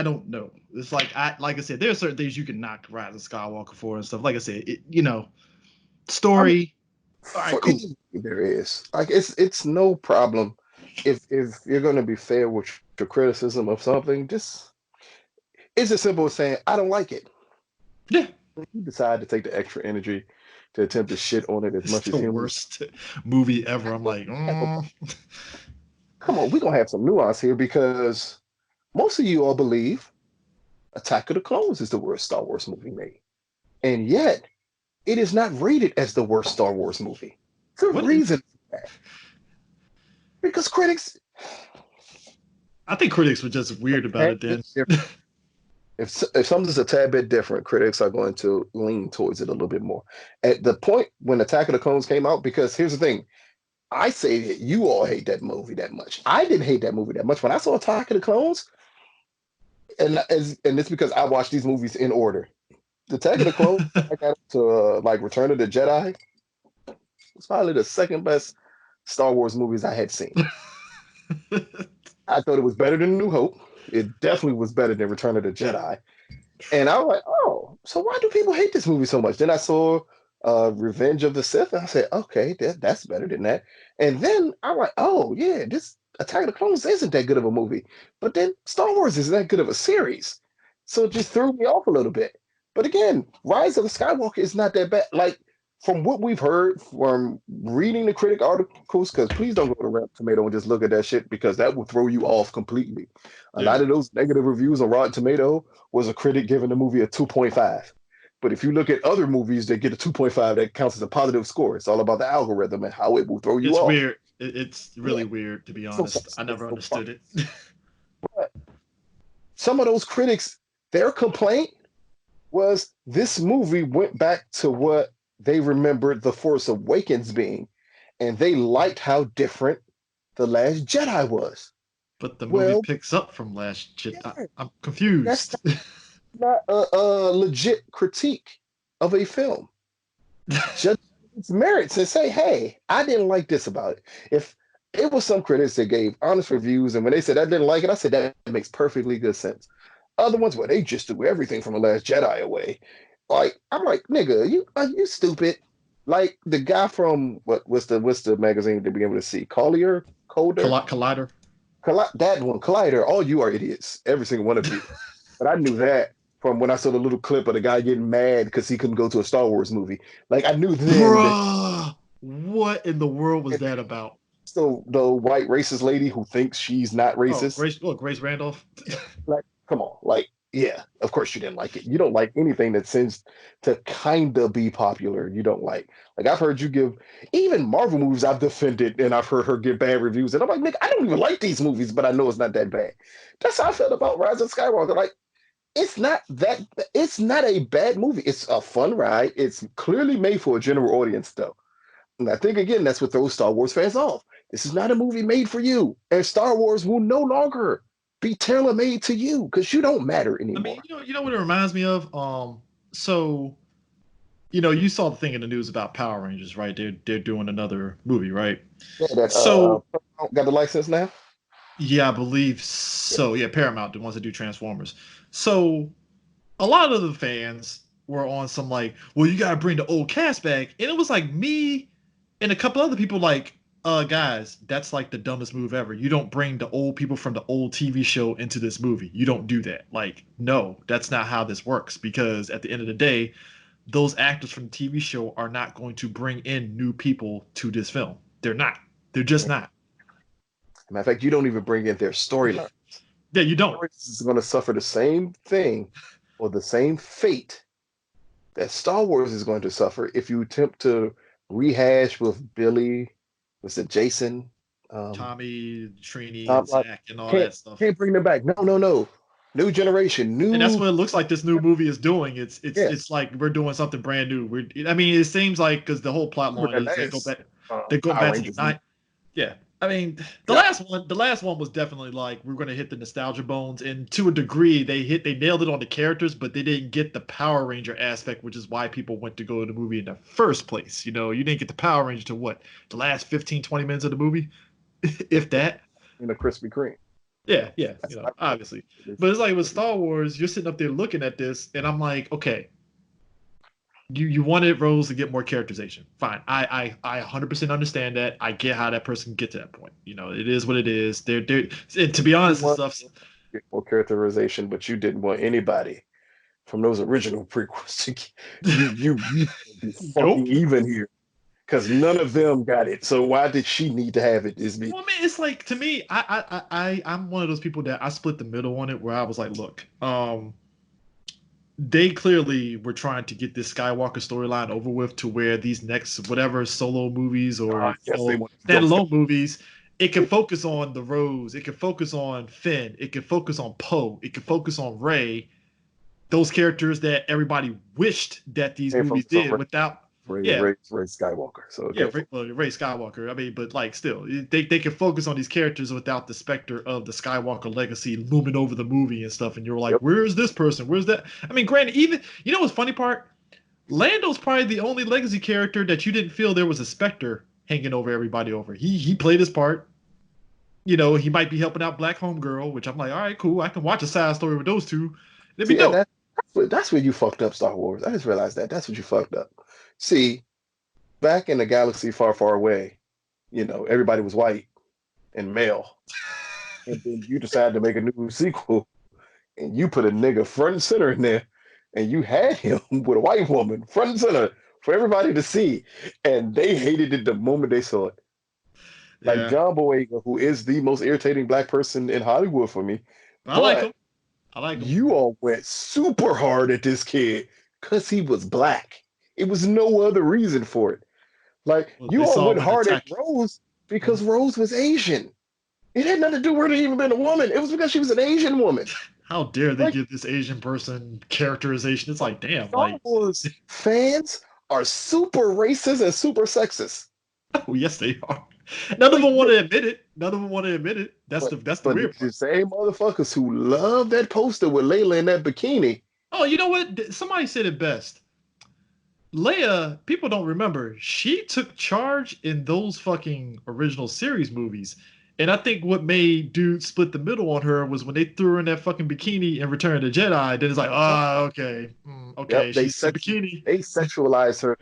don't know. It's like I said, there are certain things you can knock Rise of Skywalker for and stuff. Like I said, I mean, story. All right, for cool. any there is like it's no problem if you're going to be fair with your criticism of something. Just it's as simple as saying I don't like it. Yeah, You decide to take the extra energy to attempt to shit on it as it's much as the humanly. worst movie ever. I'm like, Come on, we're gonna have some nuance here because most of you all believe Attack of the Clones is the worst Star Wars movie made, and yet it is not rated as the worst Star Wars movie. The what is? reason for that, because critics I think critics were just weird about it then. if something's a tad bit different, critics are going to lean towards it a little bit more. At the point when Attack of the Clones came out, because here's the thing, I say that you all hate that movie that much. I didn't hate that movie that much. When I saw Attack of the Clones, and it's because I watched these movies in order. The Attack of the Clones, I got to like Return of the Jedi. It's probably the second best Star Wars movies I had seen. I thought it was better than New Hope. It definitely was better than Return of the Jedi. And I was like, oh, so why do people hate this movie so much? Then I saw Revenge of the Sith, and I said, okay, that's better than that. And then I'm like, oh yeah, this Attack of the Clones isn't that good of a movie. But then Star Wars isn't that good of a series. So it just threw me off a little bit. But again, Rise of the Skywalker is not that bad. Like from what we've heard from reading the critic articles, because please don't go to Rotten Tomato and just look at that shit because that will throw you off completely. A Yeah. lot of those negative reviews on Rotten Tomato was a critic giving the movie a 2.5. But if you look at other movies that get a 2.5, that counts as a positive score. It's all about the algorithm and how it will throw you It's off. weird. It's really weird, to be honest. I never understood it. But some of those critics, their complaint was this movie went back to what they remembered The Force Awakens being, and they liked how different The Last Jedi was. But the movie Well, picks up from Last Jedi. yeah, I'm that's confused. not a legit critique of a film. Judge its merits and say, hey, I didn't like this about it. If it was some critics that gave honest reviews, and when they said I didn't like it, I said that makes perfectly good sense. Other ones where they just threw everything from The Last Jedi away. Like, I'm like, nigga, you are you stupid? Like the guy from what's the magazine to be able to see? Colder, Collider. That one, Collider. All you are idiots, every single one of you. But I knew that from when I saw the little clip of the guy getting mad because he couldn't go to a Star Wars movie. Like I knew then that. Bruh, what in the world was that about? So the white racist lady who thinks she's not Oh, racist, Grace Randolph. like, come on, like, yeah, of course you didn't like it. You don't like anything that seems to kind of be popular. You don't like. Like I've heard you give even Marvel movies I've defended, and I've heard her give bad reviews, and I'm like, Nick, I don't even like these movies, but I know it's not that bad. That's how I felt about Rise of Skywalker. Like it's not that. It's not a bad movie. It's a fun ride. It's clearly made for a general audience, though. And I think again, that's what throws Star Wars fans off. This is not a movie made for you, and Star Wars will no longer be tailor made to you because you don't matter I mean, anymore. you know what it reminds me of? So you saw the thing in the news about Power Rangers, right? They're doing another movie, right? Yeah, that So got the license now. yeah, I believe Yeah, so. Yeah, Paramount, the ones that do Transformers. So a lot of the fans were on some like, well, you gotta bring the old cast back, and it was like me and a couple other people like, guys, that's like the dumbest move ever. You don't bring the old people from the old TV show into this movie. You don't do that. Like, no, that's not how this works. Because at the end of the day, those actors from the TV show are not going to bring in new people to this film. They're not. They're just not. matter of fact, you don't even bring in their storyline. Yeah, you don't. Is going to suffer the same thing or the same fate that Star Wars is going to suffer if you attempt to rehash with Billy, was it Jason, um, Tommy, Trini, Tom, and like, Zach, and all can't that stuff. can't bring them back. No, no, no. New generation, And that's new. what it looks like this new movie is doing. Yeah, It's like we're doing something brand new. I mean, it seems like because the whole plot remember line the is last they go Power back to the Rangers movie? night. Yeah, I mean, Yeah, the last one was definitely like we're gonna hit the nostalgia bones, and to a degree, they nailed it on the characters, but they didn't get the Power Ranger aspect, which is why people went to go to the movie in the first place. You didn't get the Power Ranger to what, the last 15, 20 minutes of the movie, if that. in a Krispy Kreme. Yeah, yeah, That's obviously. what But it's like with Star Wars, you're sitting up there looking at this, and I'm like, okay, you wanted Rose to get more characterization. Fine. I 100% understand that. I get how that person can get to that point. It is what it is. They're and to be you honest and want stuff. more characterization, but you didn't want anybody from those original prequels to you be fucking Nope. even here because none of them got it. So why did she need to have it? Is me. Well, man, it's like to me, I'm one of those people that I split the middle on it, where I was like, look, they clearly were trying to get this Skywalker storyline over with to where these next whatever solo movies or Yes, they want to go. standalone movies, it can focus on the Rose, it can focus on Finn, it can focus on Poe, it can focus on Rey, those characters that everybody wished that these Can't movies focus on did without. Yeah, Ray Skywalker. So yeah, okay, Rey Skywalker. I mean, but like still, they can focus on these characters without the specter of the Skywalker legacy looming over the movie and stuff. And you're like, yep. where's this person? Where's that? I mean, granted, even what's funny part? Lando's probably the only legacy character that you didn't feel there was a specter hanging over everybody over. He played his part. He might be helping out Black Homegirl, which I'm like, all right, cool. I can watch a side story with those two. Let me See, and know. that's where you fucked up Star Wars. I just realized that. That's what you fucked up. See, back in a galaxy far, far away, everybody was white and male, and then you decided to make a new sequel, and you put a nigga front and center in there, and you had him with a white woman front and center for everybody to see, and they hated it the moment they saw it. Like Yeah, John Boyega, who is the most irritating black person in Hollywood for me, but I like but him. I like him. you all went super hard at this kid because he was black. It was no other reason for it. Like Well, you they all saw went him in hard at Attack. Rose because Rose was Asian. It had nothing to do with her even being a woman. It was because she was an Asian woman. How dare they Like give this Asian person characterization? It's like, damn, Star like, Wars fans are super racist and super sexist. oh yes, they are. None of Like, them want to admit it. None of them want to admit it. That's the but weird it's the part. same motherfuckers who love that poster with Layla in that bikini. Oh, you know what? Somebody said it best. Leia, people don't remember, she took charge in those fucking original series movies. And I think what made dude split the middle on her was when they threw her in that fucking bikini in Return of the Jedi. Then it's like, Yep, okay, yep. okay, she's in a bikini. They sexualize her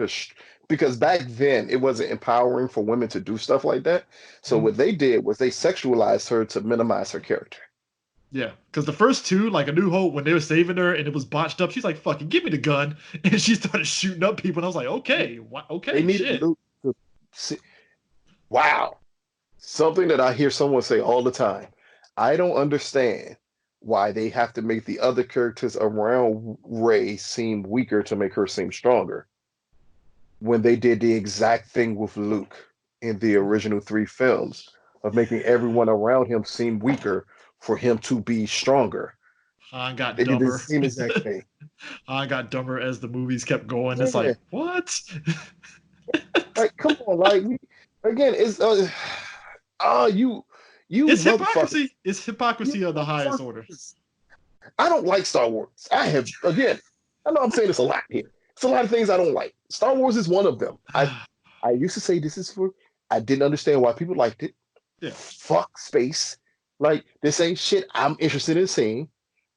because back then it wasn't empowering for women to do stuff like that. So Mhm. what they did was they sexualized her to minimize her character. Yeah, because the first two, like A New Hope, when they were saving her and it was botched up, she's like, "Fucking give me the gun," and she started shooting up people. And I was like, "Okay, They okay, needed shit." Luke to see. Wow. Something that I hear someone say all the time. I don't understand why they have to make the other characters around Ray seem weaker to make her seem stronger when they did the exact thing with Luke in the original three films of making everyone around him seem weaker for him to be stronger. Han got They did the dumber. same exact thing. Han got dumber as the movies kept going. It's Yeah. like, what? Like, come on, like again, it's you It's motherfuckers. hypocrisy. It's You hypocrisy of the highest order. motherfuckers. I don't like Star Wars. I have again. I know I'm saying this a lot here. It's a lot of things I don't like. Star Wars is one of them. I used to say this is for. I didn't understand why people liked it. Yeah. Fuck space. Like this ain't shit I'm interested in seeing.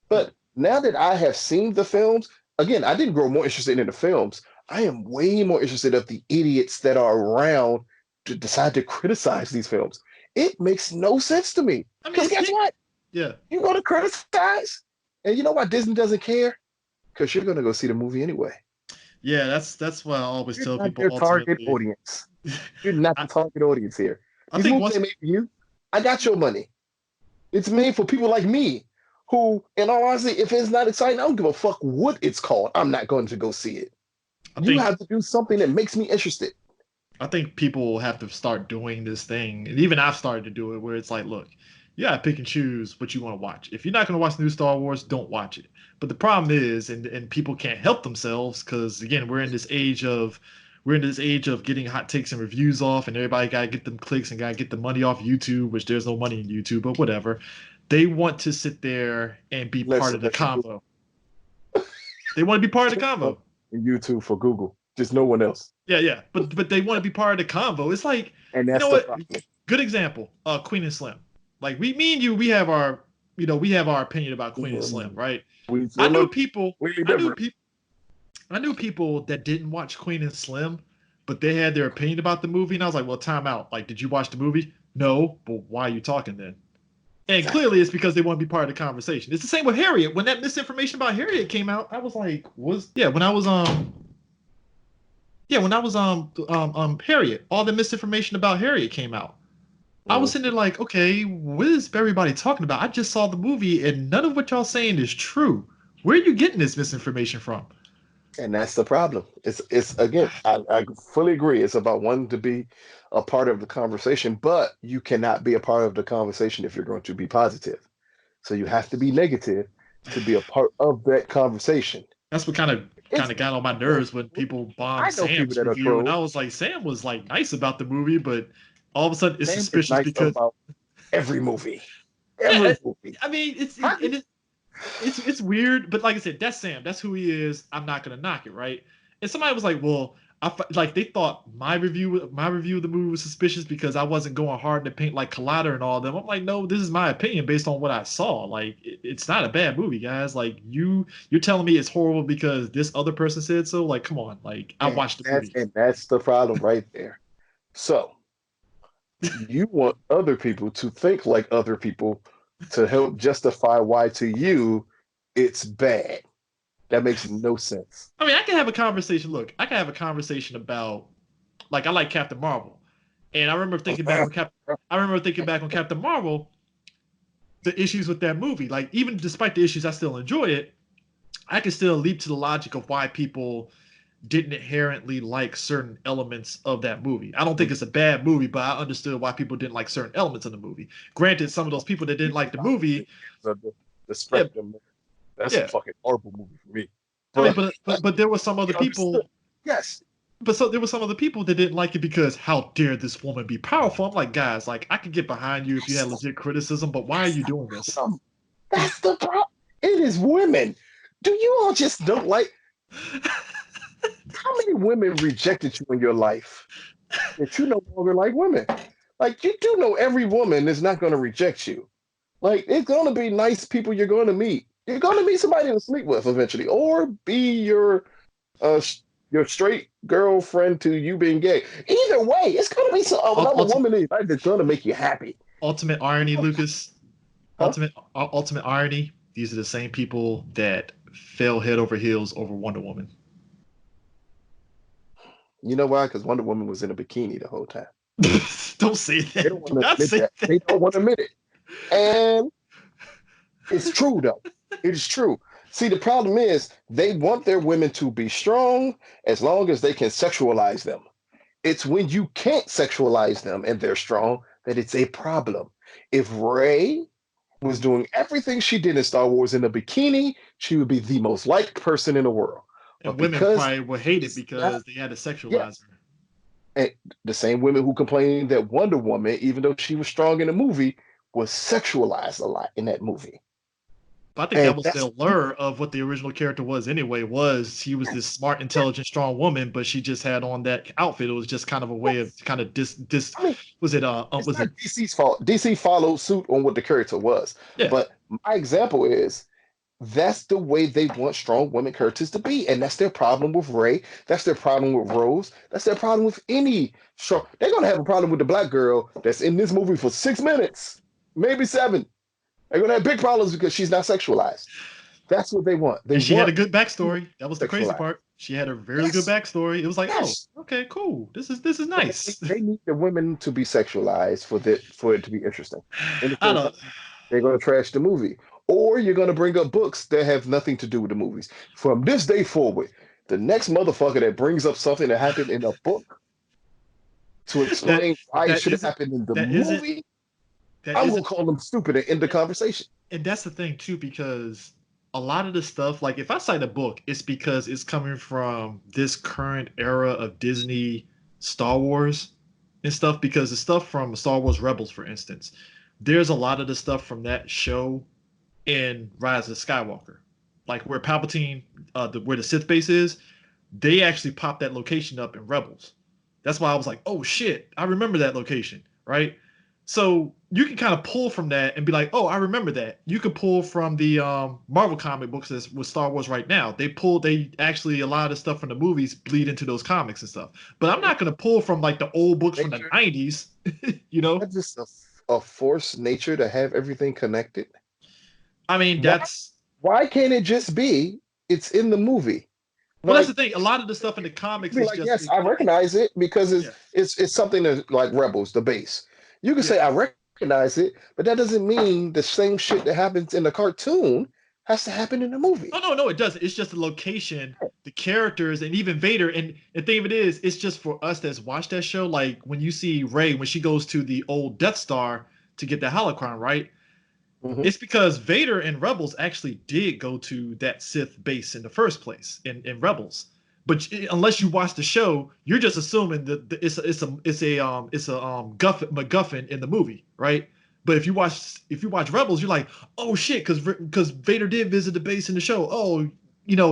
But now that I have seen the films, again, I didn't grow more interested in the films. I am way more interested of the idiots that are around to decide to criticize these films. It makes no sense to me. I mean, Because guess what? yeah, You're going to criticize. And you know why Disney doesn't care? Because you're going to go see the movie anyway. yeah. That's why I always You're tell not people. their target Ultimately, audience. You're not the I, target audience here. I These think movies once. ain't made for you. I got your money. It's made for people like me who, in all honesty, if it's not exciting, I don't give a fuck what it's called. I'm not going to go see it. I You think have to do something that makes me interested. I think people have to start doing this thing, and even I've started to do it, where it's like, look, you gotta pick and choose what you want to watch. If you're not gonna watch the new Star Wars, don't watch it. But the problem is, and people can't help themselves because again, we're in this age of getting hot takes and reviews off, and everybody gotta get them clicks and gotta get the money off YouTube, which there's no money in YouTube, but whatever. They want to sit there and be part Listen, of the listen, convo. They want to be part of the convo. YouTube for Google, just no one else. Yeah, yeah, but they want to be part of the convo. It's like, And you that's know the what? problem. Good example. Queen and Slim. Like me and you, we have our, we have our opinion about Queen and Slim, right? We I still knew look people, completely I knew different. people, I knew people that didn't watch Queen and Slim, but they had their opinion about the movie, and I was like, well, time out. Like, did you watch the movie? No, but why are you talking then? And Exactly. clearly, it's because they want to be part of the conversation. It's the same with Harriet. When that misinformation about Harriet came out, I was like, when I was Harriet, all the misinformation about Harriet came out. I was Mm. sitting there like, okay, what is everybody talking about? I just saw the movie and none of what y'all saying is true. Where are you getting this misinformation from? And that's the problem. It's again, I fully agree. It's about wanting to be a part of the conversation, but you cannot be a part of the conversation if you're going to be positive. So you have to be negative to be a part of that conversation. That's what It's got on my nerves when people bombed I know people Sam's that are review, and I trolls. was like, Sam was like nice about the movie, but all of a sudden it's Sam is suspicious nice because about every movie. yeah, Every movie. I mean How do it's weird, but like I said, that's Sam. That's who he is. I'm not gonna knock it, right? And somebody was like, "Well, like they thought my review of the movie was suspicious because I wasn't going hard in the paint like Collider and all of them." I'm like, "No, this is my opinion based on what I saw. Like, it's not a bad movie, guys. Like, you're telling me it's horrible because this other person said so. Like, come on. Like, I and watched the movie. that's the problem right there. So you want other people to think like other people to help justify why to you it's bad. That makes no sense. I mean, I can have a conversation. Look, I can have a conversation about like I like Captain Marvel, and I remember thinking back on Captain Marvel, the issues with that movie. Like even despite the issues, I still enjoy it. I can still leap to the logic of why people didn't inherently like certain elements of that movie. I don't think it's a bad movie, but I understood why people didn't like certain elements of the movie. Granted, some of those people that didn't like the movie, The yeah, spectrum. That's a yeah. fucking horrible movie for me. I mean, But but there were some other you understood. people. Yes. But so there were some other people that didn't like it because how dare this woman be powerful? I'm like, guys, like I could get behind you if you That's had the, legit criticism, but why are that's you the doing this? problem. That's the problem. It is women. Do you all just don't like how many women rejected you in your life that you no longer like women? Like you do know every woman is not going to reject you. Like it's going to be nice people you're going to meet. You're going to meet somebody to sleep with eventually, or be your uh your straight girlfriend to you being gay. Either way, it's gonna be another Ultimate, woman in your life that's gonna make you happy. ultimate irony, Lucas. Huh? Ultimate irony. These are the same people that fell head over heels over Wonder Woman. You know why? Because Wonder Woman was in a bikini the whole time. Don't say They don't that. Do want to not admit say that. that. They don't want to admit it. And it's true though. It is true. See, the problem is they want their women to be strong as long as they can sexualize them. It's when you can't sexualize them and they're strong that it's a problem. If Rey was doing everything she did in Star Wars in a bikini, she would be the most liked person in the world. But And women because probably would hate it she's not, because they had to yeah, sexualize her. and the same women who complained that Wonder Woman, even though she was strong in the movie, was sexualized a lot in that movie. But I think that And was the that's allure of what the original character was anyway, was she was this smart, intelligent, strong woman, but she just had on that outfit. It was just kind of a way of yes. kind of dis I mean, it's was not it DC's fault. DC followed suit on what the character was. yeah. But my example is that's the way they want strong women characters to be. And that's their problem with Rey. That's their problem with Rose. That's their problem with any strong. They're going to have a problem with the black girl that's in this movie for 6 minutes, maybe seven. They're going to have big problems because she's not sexualized. That's what they want. They And she had a want good backstory. That was the crazy sexualized. part. She had a really good Yes, backstory. It was like, oh, yes. okay, cool. This is But nice. they need the women to be sexualized for it to be interesting. In the I same don't. time, they're going to trash the movie. Or you're going to bring up books that have nothing to do with the movies. From this day forward, the next motherfucker that brings up something that happened in a book to that explain why it that should have isn't happened in the that isn't movie, that I'm going isn't to call them stupid and end the conversation. and that's the thing too, because a lot of the stuff, like if I cite a book, it's because it's coming from this current era of Disney Star Wars and stuff, because the stuff from Star Wars Rebels, for instance, there's a lot of the stuff from that show in Rise of Skywalker. Like where Palpatine, where the Sith base is, they actually popped that location up in Rebels. That's why I was like, oh shit, I remember that location, right? So you can kind of pull from that and be like, oh, I remember that. You could pull from the Marvel comic books that's with Star Wars right now. They actually, a lot of the stuff from the movies bleed into those comics and stuff. But I'm not gonna pull from like the old books from the Nature, '90s, you know. that's just a forced nature to have everything connected. I mean, Why, that's why can't it just be it's in the movie? well, that's the Like, thing. A lot of the stuff in the comics be is like, just yes, I recognize it because yeah, it's something that like Rebels, the base. You can yeah. say I recognize it, but that doesn't mean the same shit that happens in the cartoon has to happen in the Oh movie. no, no, it doesn't. It's just the location, the characters, and even Vader. And the thing of it is, it's just for us that's watched that show. Like when you see Rey when she goes to the old Death Star to get the holocron, right? Hmm. It's because Vader and Rebels actually did go to that Sith base in the first place in Rebels. But unless you watch the show, you're just assuming that it's a MacGuffin in the movie, right? But if you watch Rebels, you're like, oh shit, because Vader did visit the base in the show. Oh,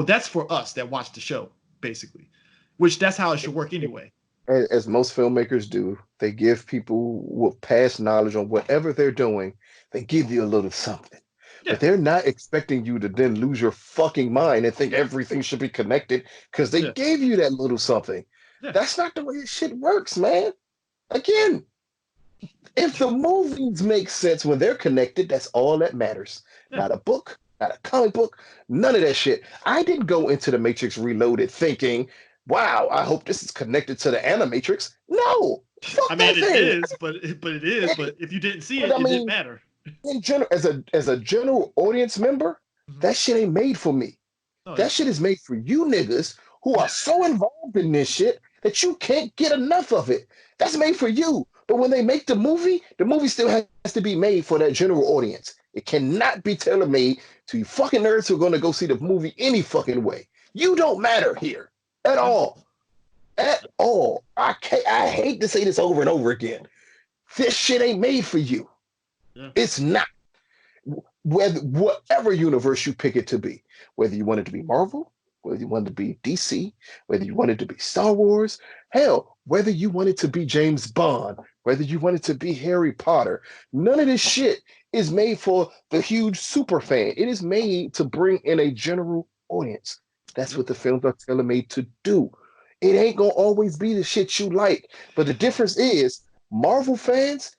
that's for us that watch the show, basically. Which that's how it should work anyway. As most filmmakers do, they give people with past knowledge on whatever they're doing, they give you a little something. Yeah, But they're not expecting you to then lose your fucking mind and think everything should be connected because they yeah, gave you that little something. yeah, That's not the way this shit works, man. Again, if the movies make sense when they're connected, that's all that matters. yeah. Not a book, not a comic book, none of that shit. I didn't go into the Matrix Reloaded thinking, wow, I hope this is connected to the Animatrix. No, I fuck mean, that it thing. is, but it is. But if you didn't see But it, I it didn't mean, matter. in general, as a general audience member, Mhm. that shit ain't made for me. Oh yeah. That shit is made for you niggas who are so involved in this shit that you can't get enough of it. That's made for you. But when they make the movie still has to be made for that general audience. It cannot be tailor made to you fucking nerds who are going to go see the movie any fucking way. You don't matter here at Yeah. all. At all. I hate to say this over and over again. This shit ain't made for you. Yeah. It's not. Whether whatever universe you pick it to be, whether you want it to be Marvel, whether you want it to be DC, whether you want it to be Star Wars, hell, whether you want it to be James Bond, whether you want it to be Harry Potter, none of this shit is made for the huge super fan. It is made to bring in a general audience. That's Yep. what the films are tailor made to do. It ain't gonna always be the shit you like. But the difference is Marvel fans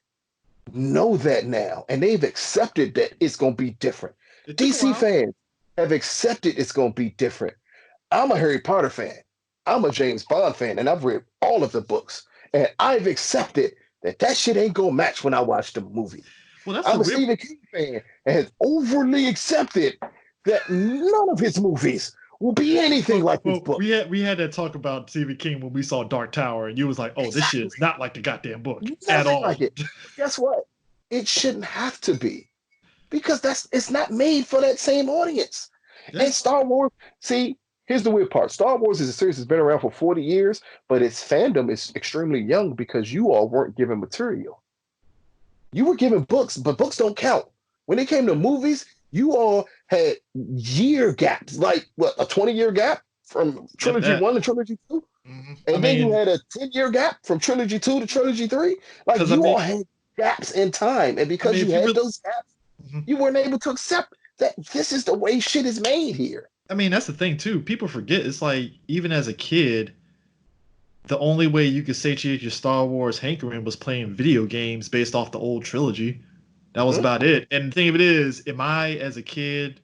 know that now, and they've accepted that it's gonna be different. It took a DC while. fans have accepted it's gonna be different. I'm a Harry Potter fan. I'm a James Bond fan, and I've read all of the books, and I've accepted that shit ain't gonna match when I watch the movie. Well, that's the I'm a weird. Stephen King fan and has overly accepted that none of his movies will be anything like his Well, book. we had that talk about Stephen King when we saw Dark Tower, and you was like, "Oh, this shit Exactly. is not like the goddamn book at Nothing like all." it. But guess what? It shouldn't have to be because it's not made for that same audience. Yeah, And Star Wars, see, here's the weird part. Star Wars is a series that's been around for 40 years, but its fandom is extremely young because you all weren't given material. You were given books, but books don't count. When it came to movies, you all had year gaps, like what, a 20-year gap from if trilogy that. one to trilogy two? I And then you mean, had a 10-year gap from trilogy two to trilogy three. Like because I you mean, all had gaps in time. And because you if you had really, those gaps, Mhm. you weren't able to accept that this is the way shit is made here. I mean, that's the thing too. People forget. It's like even as a kid, the only way you could satiate your Star Wars hankering was playing video games based off the old trilogy. That was Hmm? about it. And the thing of it is, am I as a kid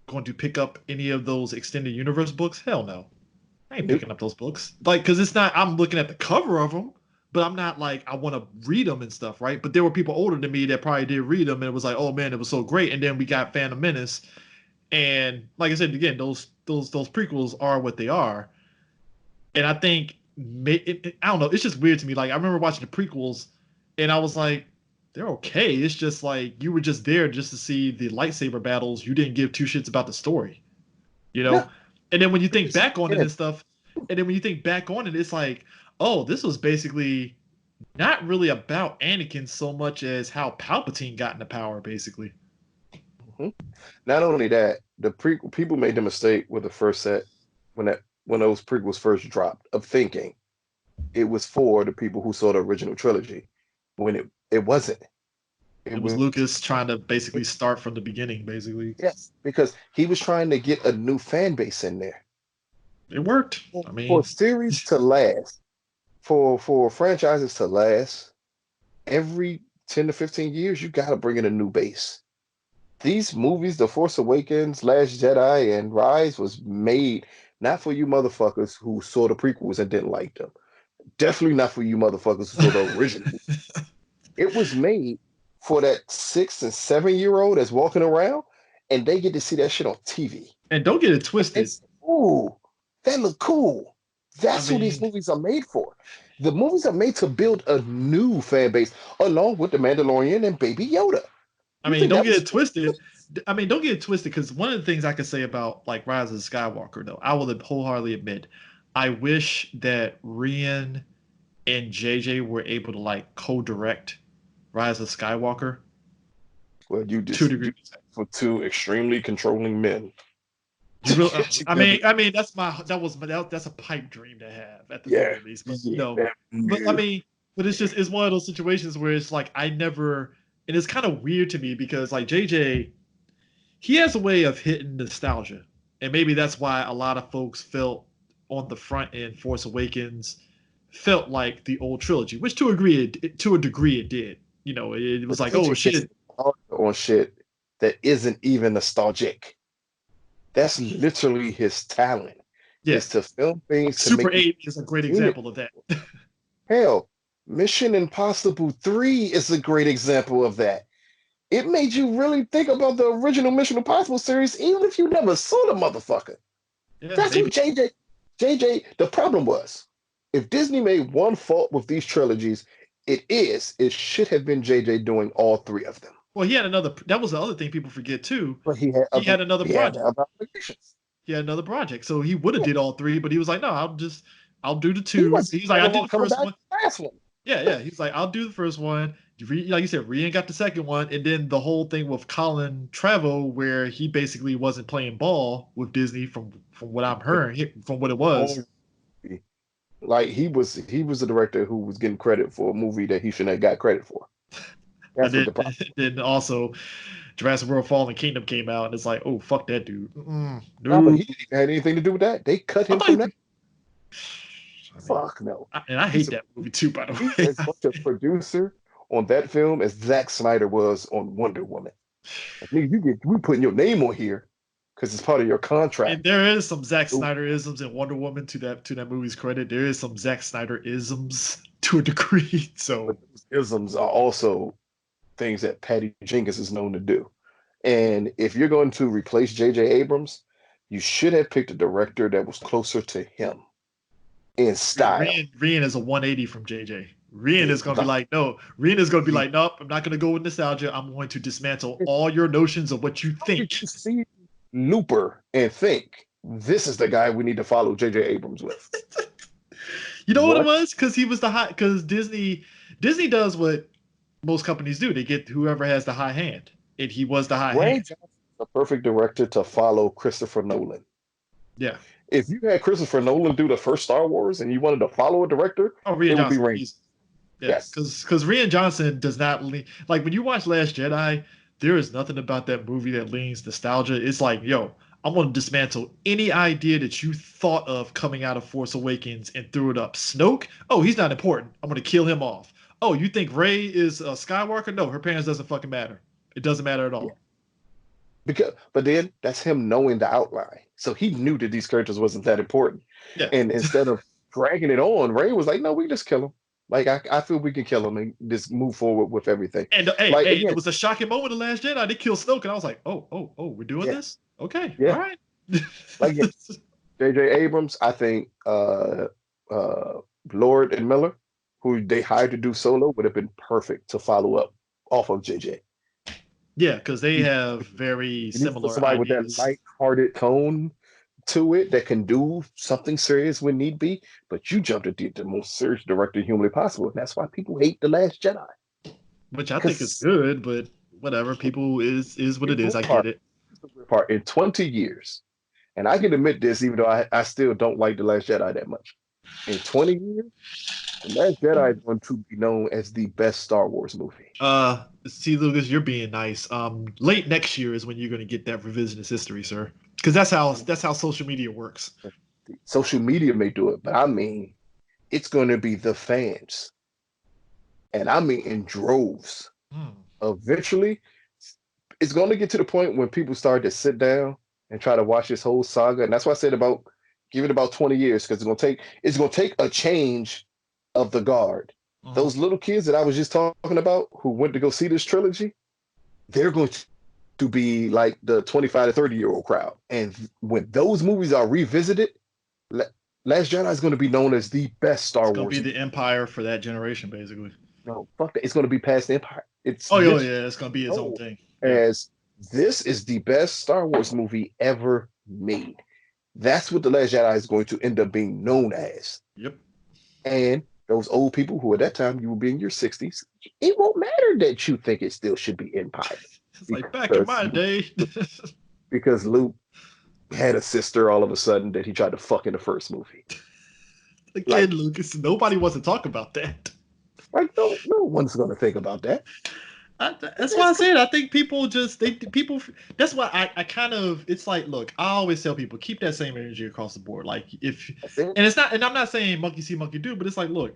going to pick up any of those extended universe books? Hell no. I ain't Nope. picking up those books. Like, cause it's not. I'm looking at the cover of them, but I'm not like I want to read them and stuff, right? But there were people older than me that probably did read them, and it was like, oh man, it was so great. And then we got Phantom Menace, and like I said again, those prequels are what they are. And I think I don't know. It's just weird to me. Like I remember watching the prequels, and I was like, they're okay. It's just like you were just there just to see the lightsaber battles. You didn't give two shits about the story, you No. know. And then when you think Because, back on it again, and stuff, and then when you think back on it, it's like, oh, this was basically not really about Anakin so much as how Palpatine got into power, basically. mhm. Not only that, the prequel people made the mistake with the first set when those prequels first dropped of thinking it was for the people who saw the original trilogy when it wasn't. It It was was Lucas trying to basically start from the beginning, basically. yes, because he was trying to get a new fan base in there It worked. I for mean, series to last, for franchises to last. Every 10 to 15 years, you got to bring in a new base. These movies, The Force Awakens, Last Jedi, and Rise, was made not for you motherfuckers who saw the prequels and didn't like them. Definitely not for you motherfuckers who saw the original. It was made for that 6 and 7 year old that's walking around and they get to see that shit on TV. and don't get it And they twisted. say, ooh, that look cool. I That's who these mean, movies are made for. The movies are made to build a new fan base along with The Mandalorian and Baby Yoda. I You mean, think don't that get was it twisted. I mean, don't get it twisted because one of the things I can say about like Rise of Skywalker, though, I will wholeheartedly admit, I wish that Rian and JJ were able to like co-direct Rise of Skywalker well, to a you degree. for two extremely controlling men You to really, get I together. mean, that's a pipe dream to have at the Yeah, very least. But yeah, but I no. mean, but it's one of those situations where it's like I never, and it's kind of weird to me because like JJ, he has a way of hitting nostalgia, and maybe that's why a lot of folks felt on the front end Force Awakens felt like the old trilogy, which to a degree it did. You know, it was But like, oh AJ gets shit, on shit that isn't even nostalgic. That's literally his talent, yeah. is to film things to Super make you 8 is a great seen it. example of that. Hell, Mission Impossible 3 is a great example of that. It made you really think about the original Mission Impossible series, even if you never saw the motherfucker. Yeah, That's what maybe. the problem was. If Disney made one fault with these trilogies, it should have been JJ doing all three of them. Well, he had another. That was the other thing people forget too. But he had He other had another he had project. other obligations. He had another project, so he would have Yeah, did all three. But he was like, no, I'll do the he two. wasn't He's like, I planning did on the coming first back one. to the last one. Yeah, yeah. He's like, I'll do the first one. Like you said, Rian got the second one, and then the whole thing with Colin Trevorrow, where he basically wasn't playing ball with Disney, from what I'm hearing, from what it was. Wrong. Like he was the director who was getting credit for a movie that he shouldn't have got credit for. But That's what the problem. then also Jurassic World: Fallen Kingdom came out, and it's like, oh fuck that dude. No, but No, he didn't even have anything to do with that. They cut I him thought from that. I mean, Fuck no. and I hate He's that movie too, by the he's way. as much a producer on that film as Zack Snyder was on Wonder Woman. Like, nigga, we putting your name on here because it's part of your And contract. there is some Zack So Snyder isms in Wonder Woman to that movie's credit. There is some Zack Snyder isms to a degree. but So those isms are also things that Patty Jenkins is known to do. And if you're going to replace J.J. Abrams, you should have picked a director that was closer to him in style. Rian is a 180 from JJ. Rian Yeah, is gonna be like, no. Rian is gonna be like, nope. I'm not gonna go with nostalgia. I'm going to dismantle all your notions of what you how did think. you see Looper and think this is the guy we need to follow J.J. Abrams with? You know what it What? was? Because he was the high. Because Disney does what most companies do. They get whoever has the high hand, and he was the high Rian hand. Johnson is the perfect director to follow Christopher Nolan. Yeah. If you had Christopher Nolan do the first Star Wars and you wanted to follow a director, Oh, Rian it would be Johnson. Rian. He's yeah. Yes. Because Rian Johnson does not like when you watch Last Jedi. There is nothing about that movie that leans nostalgia. It's like, yo, I'm going to dismantle any idea that you thought of coming out of Force Awakens and threw it up. Snoke? Oh, he's not important. I'm going to kill him off. Oh, you think Rey is a Skywalker? No, her parents doesn't fucking matter. It doesn't matter at Yeah. all. But then that's him knowing the outline. So he knew that these characters wasn't that important. Yeah. And instead of dragging it on, Ray was like, no, we just kill him. Like I feel we can kill him and just move forward with everything. And Like hey, it again, was a shocking moment in Last Jedi. They killed Snoke, and I was like, oh, we're doing yeah, this? Okay, all yeah. right. Like again, J.J. Abrams, I think Lord and Miller, who they hired to do Solo, would have been perfect to follow up off of J.J. Yeah, because they You, have very you need similar somebody with that ideas. light-hearted tone to it that can do something serious when need be. But you jumped at the most serious director humanly possible. And that's why people hate The Last Jedi. Which I think is Because good, but whatever. People is what it is. I get it. in 20 years, and I can admit this, even though I still don't like The Last Jedi that much. In 20 years, The Last Jedi is going to be known as the best Star Wars movie. See, Lucas, you're being nice. Late next year is when you're going to get that revisionist history, sir. Because that's how social media works. Social media may do it, but I mean, it's going to be the fans. And I mean in droves. Hmm. Eventually, it's going to get to the point when people start to sit down and try to watch this whole saga. And that's why I said give it about 20 years, because it's gonna take a change of the guard. Mhm. Those little kids that I was just talking about who went to go see this trilogy, they're going to be like the 25 to 30-year-old crowd. And when those movies are revisited, Last Jedi is going to be known as the best It's Star going to be Wars. the empire for that generation, basically. No, fuck that. It's going to be past the Empire. It's Oh, this yeah, it's going to be its own show thing. Yeah. as this is the best Star Wars movie ever made. That's what The Last Jedi is going to end up being known as. Yep. And those old people who at that time you will be in your 60s, it won't matter that you think it still should be Empire. It's like back in my day. Because Luke had a sister all of a sudden that he tried to fuck in the first movie. Again, Lucas, nobody wants to talk about that. Like no one's gonna think about that. That's why I said I think people just people. That's why I kind of it's like look. I always tell people keep that same energy across the board. Like if and it's not and I'm not saying monkey see monkey do, but it's like look.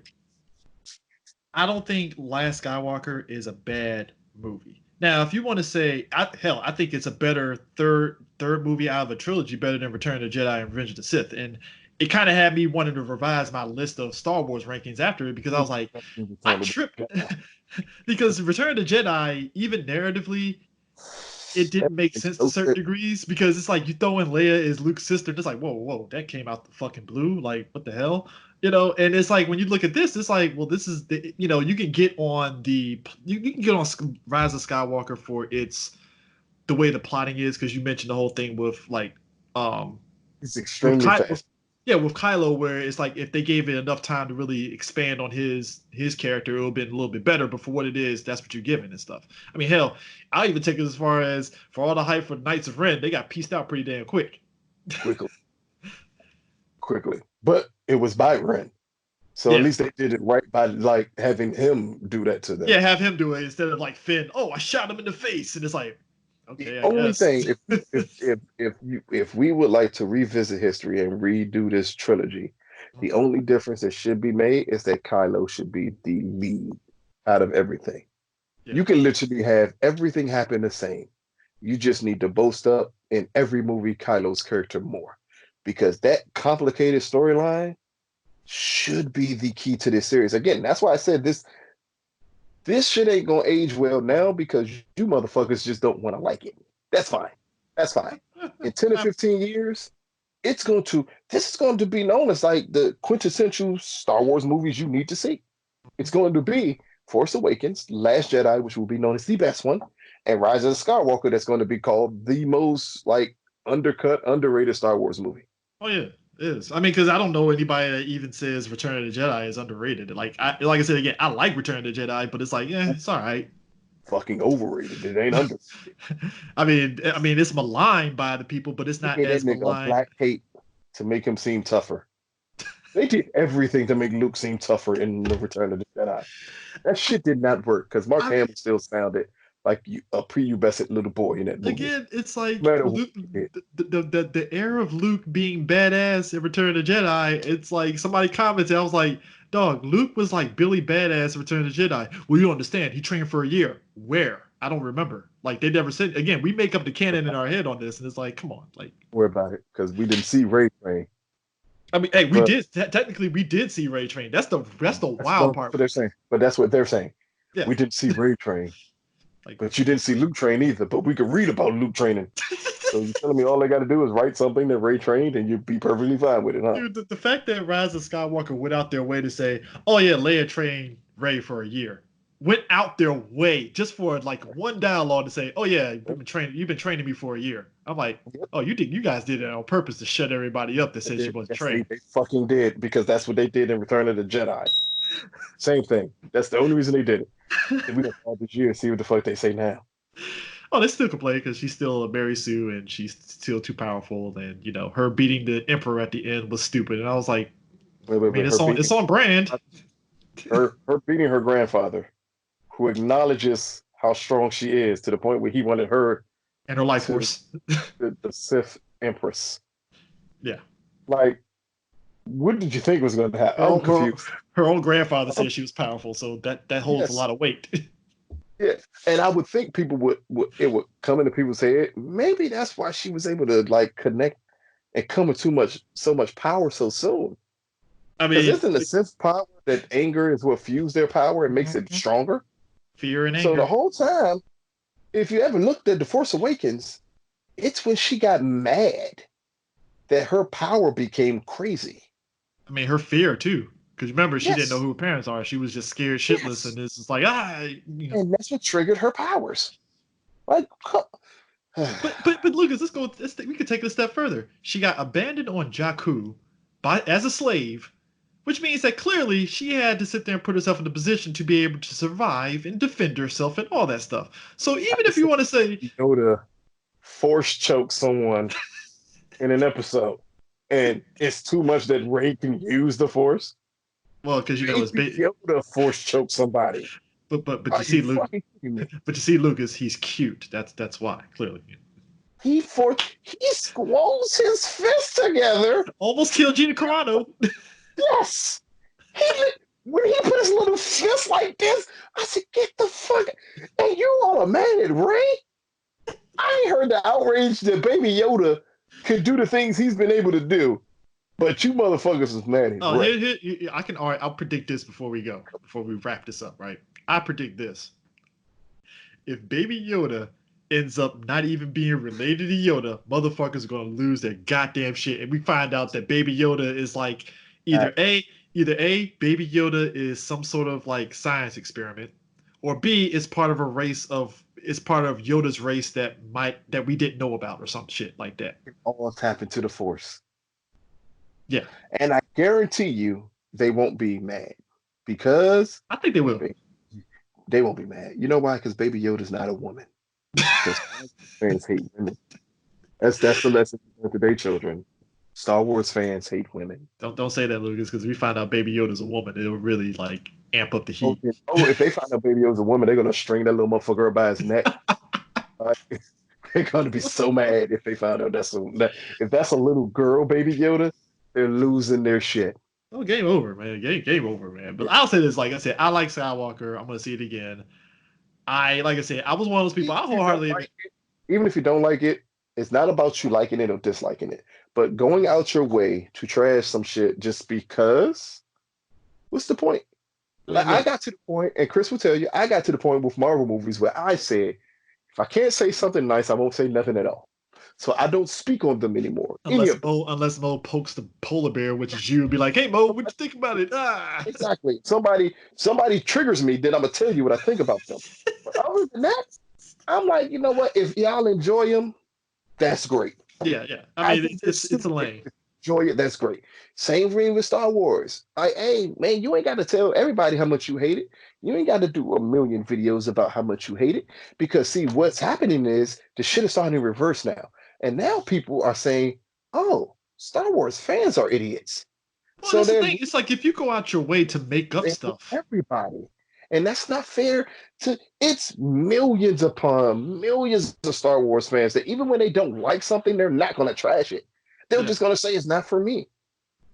I don't think Last Skywalker is a bad movie. Now, if you want to say I think it's a better third movie out of a trilogy, better than Return of the Jedi and Revenge of the Sith. And it kind of had me wanting to revise my list of Star Wars rankings after it because I was like, I tripped because Return of the Jedi, even narratively, it didn't make sense to certain degrees because it's like you throw in Leia as Luke's sister, and it's like, whoa, that came out the fucking blue. Like, what the hell? And it's like when you look at this, it's like, well, this is you can get on you can get on Rise of Skywalker for the way the plotting is because you mentioned the whole thing with like it's extremely fast. Yeah, with Kylo, where it's like if they gave it enough time to really expand on his character, it would have been a little bit better. But for what it is, that's what you're given and stuff. I mean, hell, I'll even take it as far as for all the hype for Knights of Ren, they got pieced out pretty damn quick. Quickly. But it was by Ren. So yeah. At least they did it right by like having him do that to them. Yeah, have him do it instead of like Finn. Oh, I shot him in the face, and it's like, okay, the I only guess. thing, if we would like to revisit history and redo this trilogy, The only difference that should be made is that Kylo should be the lead out of everything. Yeah. You can literally have everything happen the same. You just need to boast up in every movie Kylo's character more. Because that complicated storyline should be the key to this series. Again, that's why I said this shit ain't gonna age well now because you motherfuckers just don't want to like it. That's fine. That's fine. In 10 or 15 years, this is going to be known as like the quintessential Star Wars movies you need to see. It's going to be Force Awakens, Last Jedi, which will be known as the best one, and Rise of Skywalker, that's going to be called the most like undercut, underrated Star Wars movie. Oh yeah, it is. I mean, because I don't know anybody that even says Return of the Jedi is underrated. Like I said again, I like Return of the Jedi, but it's like, yeah, it's all right. Fucking overrated. It ain't under. I mean, it's maligned by the people, but it's They not gave that as nigga a maligned. black cape to make him seem tougher. They did everything to make Luke seem tougher in the Return of the Jedi. That shit did not work because Mark Hamill still sounded like a prepubescent little boy in that movie. Again, it's like No matter Luke, what he did. the era of Luke being badass in Return of the Jedi. It's like somebody commented. I was like, dog, Luke was like Billy Badass in Return of the Jedi. Well, you don't understand. He trained for a year. Where? I don't remember. Like they never said. Again, we make up the canon in our head on this, and it's like, come on, like. Don't worry about it because we didn't see Ray train. I mean, hey, we But did technically we did see Ray Train. That's the that's wild part. what they're saying. But that's what they're saying. Yeah. We didn't see Ray train. Like, but you didn't see Luke train either. But we could read about Luke training. So you're telling me all they got to do is write something that Ray trained and you'd be perfectly fine with it, huh? dude, the fact that Rise of Skywalker went out their way to say, "Oh yeah, Leia trained Ray for a year," went out their way just for like one dialogue to say, "Oh yeah, you've been training me for a year." I'm like, Yep. "Oh, you guys did it on purpose to shut everybody up that said she wasn't trained." They fucking did because that's what they did in Return of the Jedi. Same thing. That's the only reason they did it. And we got all this year. See what the fuck they say now. Oh, they still complain because she's still a Mary Sue and she's still too powerful. And her beating the Emperor at the end was stupid. And I was like, I mean, it's on brand. Her beating her grandfather, who acknowledges how strong she is to the point where he wanted her and her life force, the Sith Empress. Yeah. Like, what did you think was going to happen? I'm confused. Her own grandfather said she was powerful, so that holds a lot of weight. Yeah, and I would think people would come into people's head. Maybe that's why she was able to like connect and come with so much power so soon. I Because mean, isn't the Sith power that anger is what fuels their power and makes it stronger? Fear and anger. So the whole time, if you ever looked at The Force Awakens, it's when she got mad that her power became crazy. I mean, her fear too. Because remember, she didn't know who her parents are. She was just scared shitless, and it's just like And that's what triggered her powers. Like, but Lucas, we could take it a step further. She got abandoned on Jakku as a slave, which means that clearly she had to sit there and put herself in the position to be able to survive and defend herself and all that stuff. So even if you want to say Yoda force choke someone in an episode, and it's too much that Rey can use the Force. Well, because it's Yoda force choke somebody. But you see, Luke. But you see, Lucas, he's cute. That's why clearly. He squalls his fists together. Almost killed Gina Carano. Yes. When he put his little fist like this, I said, "Get the fuck!" And you all are mad at Ray? I ain't heard the outrage that Baby Yoda could do the things he's been able to do. But you motherfuckers is mad at Ray. I'll predict this before we wrap this up, right? I predict this. If Baby Yoda ends up not even being related to Yoda, motherfuckers are gonna lose their goddamn shit. And we find out that Baby Yoda is like either A, Baby Yoda is some sort of like science experiment, or B, is part of Yoda's race that we didn't know about or some shit like that. All tap into the Force. Yeah. And I guarantee you they won't be mad. Because I think they will. They won't be mad. You know why? Because Baby Yoda's not a woman. Because fans hate women. That's the lesson to their children. Star Wars fans hate women. Don't say that, Lucas, because if we find out Baby Yoda's a woman, it'll really like amp up the heat. If they find out Baby Yoda's a woman, they're gonna string that little motherfucker by his neck. They're gonna be so mad if they find out if that's a little girl, Baby Yoda. They're losing their shit. Oh, game over, man. Game over, man. But I'll say this, like I said, I like Skywalker. I'm gonna see it again. Like I said, I was one of those people. Even I if you don't wholeheartedly admit. like it, even if you don't like it, it's not about you liking it or disliking it, but going out your way to trash some shit just because. What's the point? I Like mean, I look, got to the point, and Chris will tell you, I got to the point with Marvel movies where I said, if I can't say something nice, I won't say nothing at all. So I don't speak on them anymore. Any of them. Unless Mo pokes the polar bear, which is you, and be like, "Hey, Mo, what you think about it?" Ah. Exactly. Somebody triggers me, then I'm gonna tell you what I think about them. But other than that, I'm like, you know what? If y'all enjoy them, that's great. Yeah, yeah. I I mean, think they're it's a stupid. lane. Enjoy it. That's great. Same thing with Star Wars. Like, hey, man, you ain't got to tell everybody how much you hate it. You ain't got to do a million videos about how much you hate it. Because, see, what's happening is the shit is starting in reverse now. And now people are saying, oh, Star Wars fans are idiots. Well, So that's the they're thing. It's like if you go out your way to make up stuff. everybody. And that's not fair to it's millions upon millions of Star Wars fans that even when they don't like something, they're not gonna trash it. They're Yeah, just gonna say it's not for me.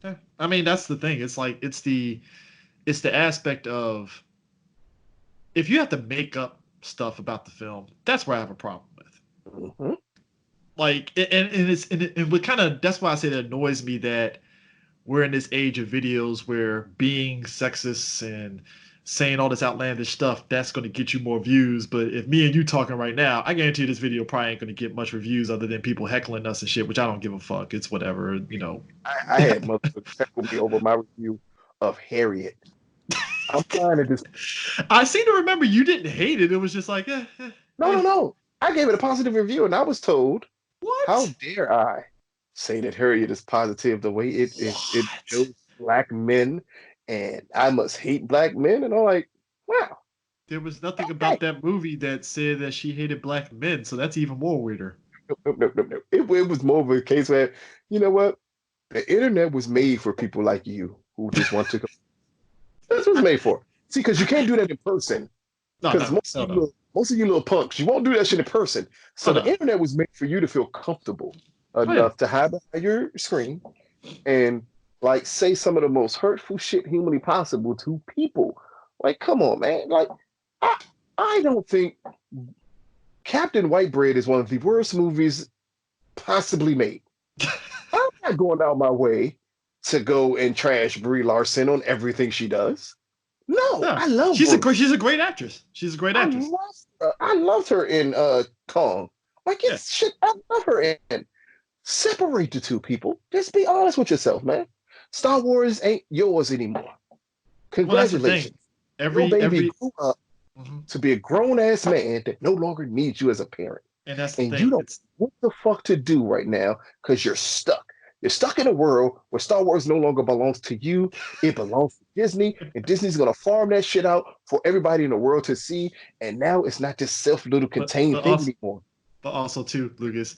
yeah. I mean, that's the thing. It's like it's the aspect of if you have to make up stuff about the film, that's where I have a problem with. Mhm. Like, and what kind of that's why I say it annoys me that we're in this age of videos where being sexist and saying all this outlandish stuff that's going to get you more views. But if me and you talking right now, I guarantee you this video probably ain't going to get much reviews other than people heckling us and shit, which I don't give a fuck. It's whatever, you know. I had motherfuckers heckle me over my review of Harriet. I'm trying to just I seem to remember you didn't hate it. It was just like, no, no, eh. no. I gave it a positive review, and I was told, how What? dare I say that Harriet is positive the way it What? shows black men, and I must hate black men, and I'm like, wow, There was nothing okay. about that movie that said that she hated black men, so that's even more weirder. Nope, nope, nope, nope, nope. It was more of a case where, you know what? The internet was made for people like you who just want to. That's what it's made for. See, because you can't do that in person. No, Because no, no, no. most of you little punks, you won't do that shit in person. Oh So the no. internet was made for you to feel comfortable Oh yeah. enough to hide behind your screen and like say some of the most hurtful shit humanly possible to people. Like, come on, man. Like, I I don't think Captain Whitebread is one of the worst movies possibly made. I'm not going out my way to go and trash Brie Larson on everything she does. No, No. I love Brie. She's a great actress. She's a great I actress. love I loved her in Kong. Like Yeah. it's shit. I love her in. Separate the two people. Just be honest with yourself, man. Star Wars ain't yours anymore. Well, that's the thing. Congratulations. Your baby Every grew up mhm. to be a grown ass man that no longer needs you as a parent. And that's the And you thing. don't know what the fuck to do right now because you're stuck. You're stuck in a world where Star Wars no longer belongs to you. It belongs to Disney, and Disney's gonna farm that shit out for everybody in the world to see. And now it's not this self little but contained thing anymore. also too, Lucas.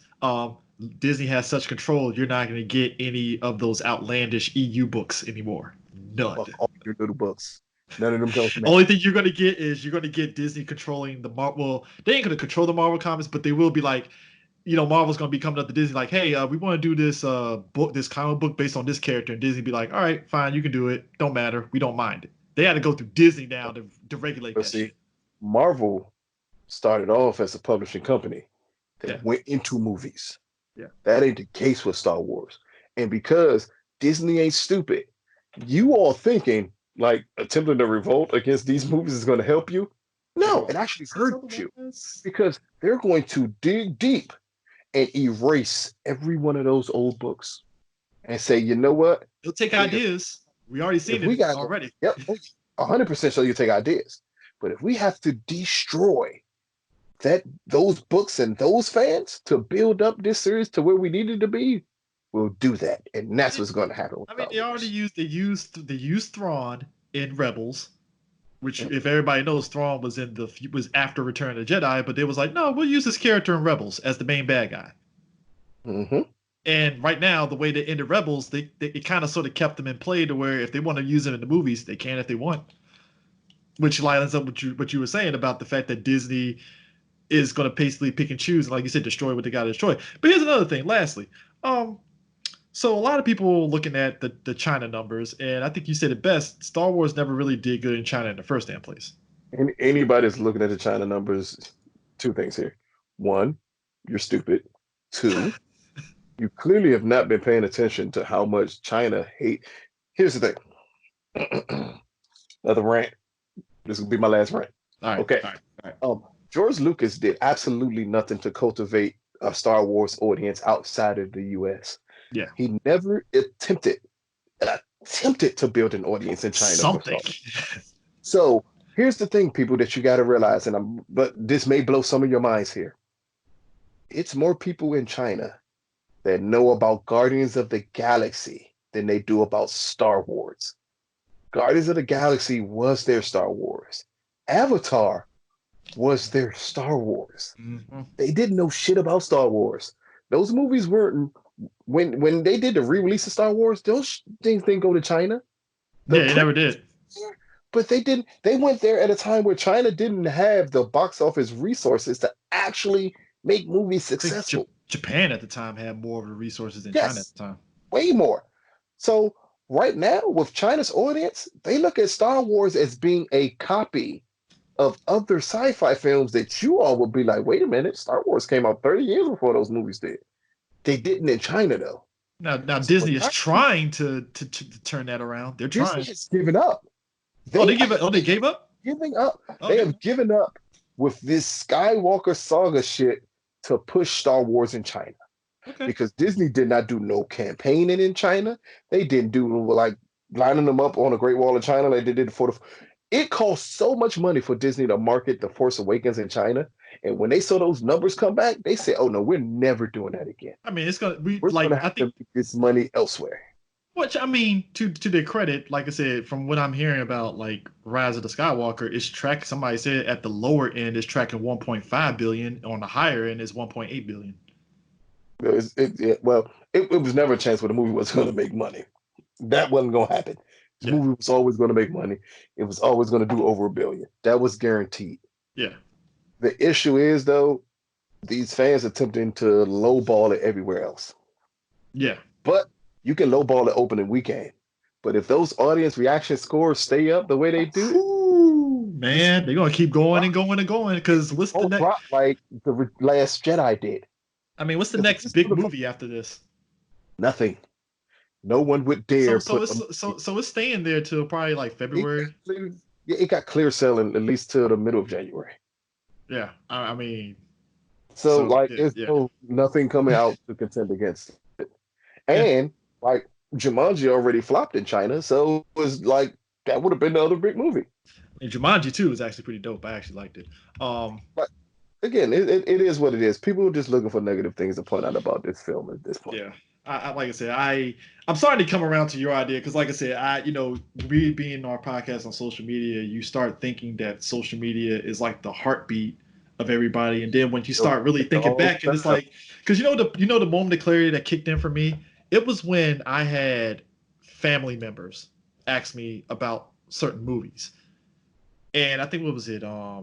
Disney has such control. You're not going to get any of those outlandish EU books anymore. None. Fuck all your little books. None of them come from that. Only thing you're going to get is you're going to get Disney controlling the Marvel. Well, they ain't going to control the Marvel comics, but they will be like, Marvel's going to be coming up to Disney like, hey, we want to do this book, this comic book based on this character, and Disney be like, all right, fine, you can do it. Don't matter. We don't mind it. They had to go through Disney now to regulate But that see, shit. Marvel started off as a publishing company Yeah, that went into movies. yeah. That ain't the case with Star Wars. And because Disney ain't stupid, you all thinking like attempting to revolt against these movies is going to help you. No, Bro, it actually says hurts you otherwise. because they're going to dig deep and erase every one of those old books and say, you know what? They'll take If ideas. We already if seen we it got to, already. yep, 100% sure you take ideas. But if we have to destroy those books and those fans to build up this series to where we needed to be, we'll do that, and I that's mean, what's going to happen with I mean, Star Wars. they used Thrawn in Rebels, which Yep. if everybody knows, Thrawn was after Return of the Jedi, but they was like, no, we'll use this character in Rebels as the main bad guy. Mm-hmm. And right now, the way they ended Rebels, they it kind of sort of kept them in play to where if they want to use them in the movies, they can if they want. Which lines up with what you were saying about the fact that Disney is going to basically pick and choose, and like you said, destroy what they got to destroy. But here's another thing. Lastly, um, So a lot of people looking at the China numbers, and I think you said it best. Star Wars never really did good in China in the first damn place. Anybody that's looking at the China numbers, two things here. One, you're stupid. Two, you clearly have not been paying attention to how much China hate. Here's the thing. Another rant. This will be my last rant. All right, Okay. all right, all right. George Lucas did absolutely nothing to cultivate a Star Wars audience outside of the US. Yeah, He never attempted to build an audience in China for something. Star Wars. So here's the thing, people, that you got to realize, but this may blow some of your minds here. It's more people in China that know about Guardians of the Galaxy than they do about Star Wars. Guardians of the Galaxy was their Star Wars. Avatar was their Star Wars. Mm-hmm. They didn't know shit about Star Wars. Those movies weren't when they did the re-release of Star Wars. Those things didn't go to China. Yeah, it never did. But they didn't. They went there at a time where China didn't have the box office resources to actually make movies I think successful. Japan at the time had more of the resources than China at Yes, the time. way more. So right now, with China's audience, they look at Star Wars as being a copy of other sci-fi films that you all would be like, wait a minute, Star Wars came out 30 years before those movies did. They didn't in China though. Now So Disney is trying to turn that around. They're Disney trying. has given up. They give it. Oh, they gave up. Giving up. Okay. They have given up with this Skywalker saga shit to push Star Wars in China. Okay. Because Disney did not do no campaigning in China. They didn't do like lining them up on the Great Wall of China like they did for the. It cost so much money for Disney to market The Force Awakens in China, and when they saw those numbers come back, they said, "Oh no, we're never doing that again. I mean, it's gonna We're like gonna I have to think. make this money elsewhere." Which I mean, to their credit, like I said, from what I'm hearing about like Rise of the Skywalker, it's track. Somebody said at the lower end is tracking 1.5 billion. On the higher end is 1.8 billion. It was never a chance where the movie was going to make money. That wasn't going to happen. The Yeah. movie was always going to make money. It was always going to do over $1 billion. That was guaranteed. Yeah. The issue is, though, these fans attempting to lowball it everywhere else. Yeah. But you can lowball it opening weekend. But if those audience reaction scores stay up the way they do, Ooh, man, they're gonna keep going and going and going. Because what's the next? Drop like the Last Jedi did. I mean, what's the next big movie after this? Nothing. No one would dare. So it's staying there till probably like February. It got clear selling at least till the middle of January. Yeah, I mean, so like it's nothing coming out to contend against it, and like Jumanji already flopped in China, so it was like that would have been the other big movie. And Jumanji too is actually pretty dope. I actually liked it. But again, it is what it is. People are just looking for negative things to point out about this film at this point. Yeah. I like I said, I'm starting to come around to your idea because, like I said, we being our podcast on social media, you start thinking that social media is like the heartbeat of everybody, and then when you start really thinking back, and it's like, because the moment of clarity that kicked in for me, it was when I had family members ask me about certain movies, and I think what was it? I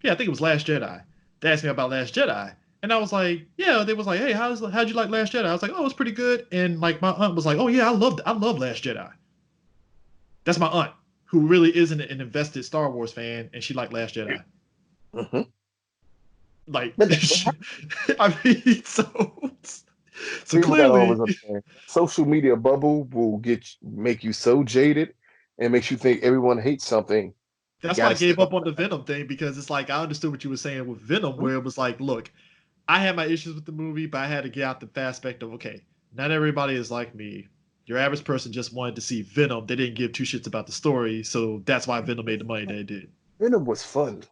think it was Last Jedi. They asked me about Last Jedi. And I was like, yeah. They was like, hey, how'd you like Last Jedi? I was like, oh, it's pretty good. And like my aunt was like, oh yeah, I love Last Jedi. That's my aunt who really isn't an invested Star Wars fan, and she liked Last Jedi. Mm-hmm. Like, I mean, so clearly, social media bubble will make you so jaded and makes you think everyone hates something. That's why I gave up on the Venom thing, because it's like I understood what you were saying with Venom, where it was like, look, I had my issues with the movie, but I had to get out the aspect of, okay, not everybody is like me. Your average person just wanted to see Venom. They didn't give two shits about the story, so that's why Venom made the money that it did. Venom was fun.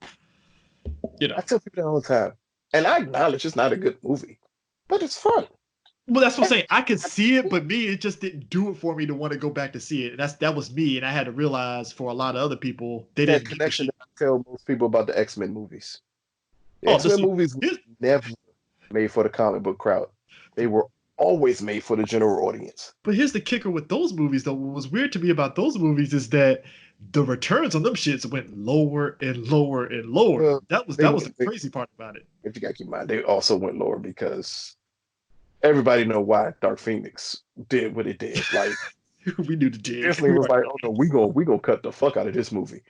I tell people that all the time. And I acknowledge it's not a good movie, but it's fun. Well, that's what I'm saying. I could see it, but me, it just didn't do it for me to want to go back to see it. And that was me, and I had to realize for a lot of other people, they didn't connection that I tell most people about the X-Men movies. The X-Men movies were never made for the comic book crowd. They were always made for the general audience. But here's the kicker with those movies, though. What was weird to me about those movies is that the returns on them shits went lower and lower and lower. Well, that was the crazy part about it. If you got to keep in mind, they also went lower because everybody know why Dark Phoenix did what it did. Like We knew the jig. Disney was like, oh no, we gonna cut the fuck out of this movie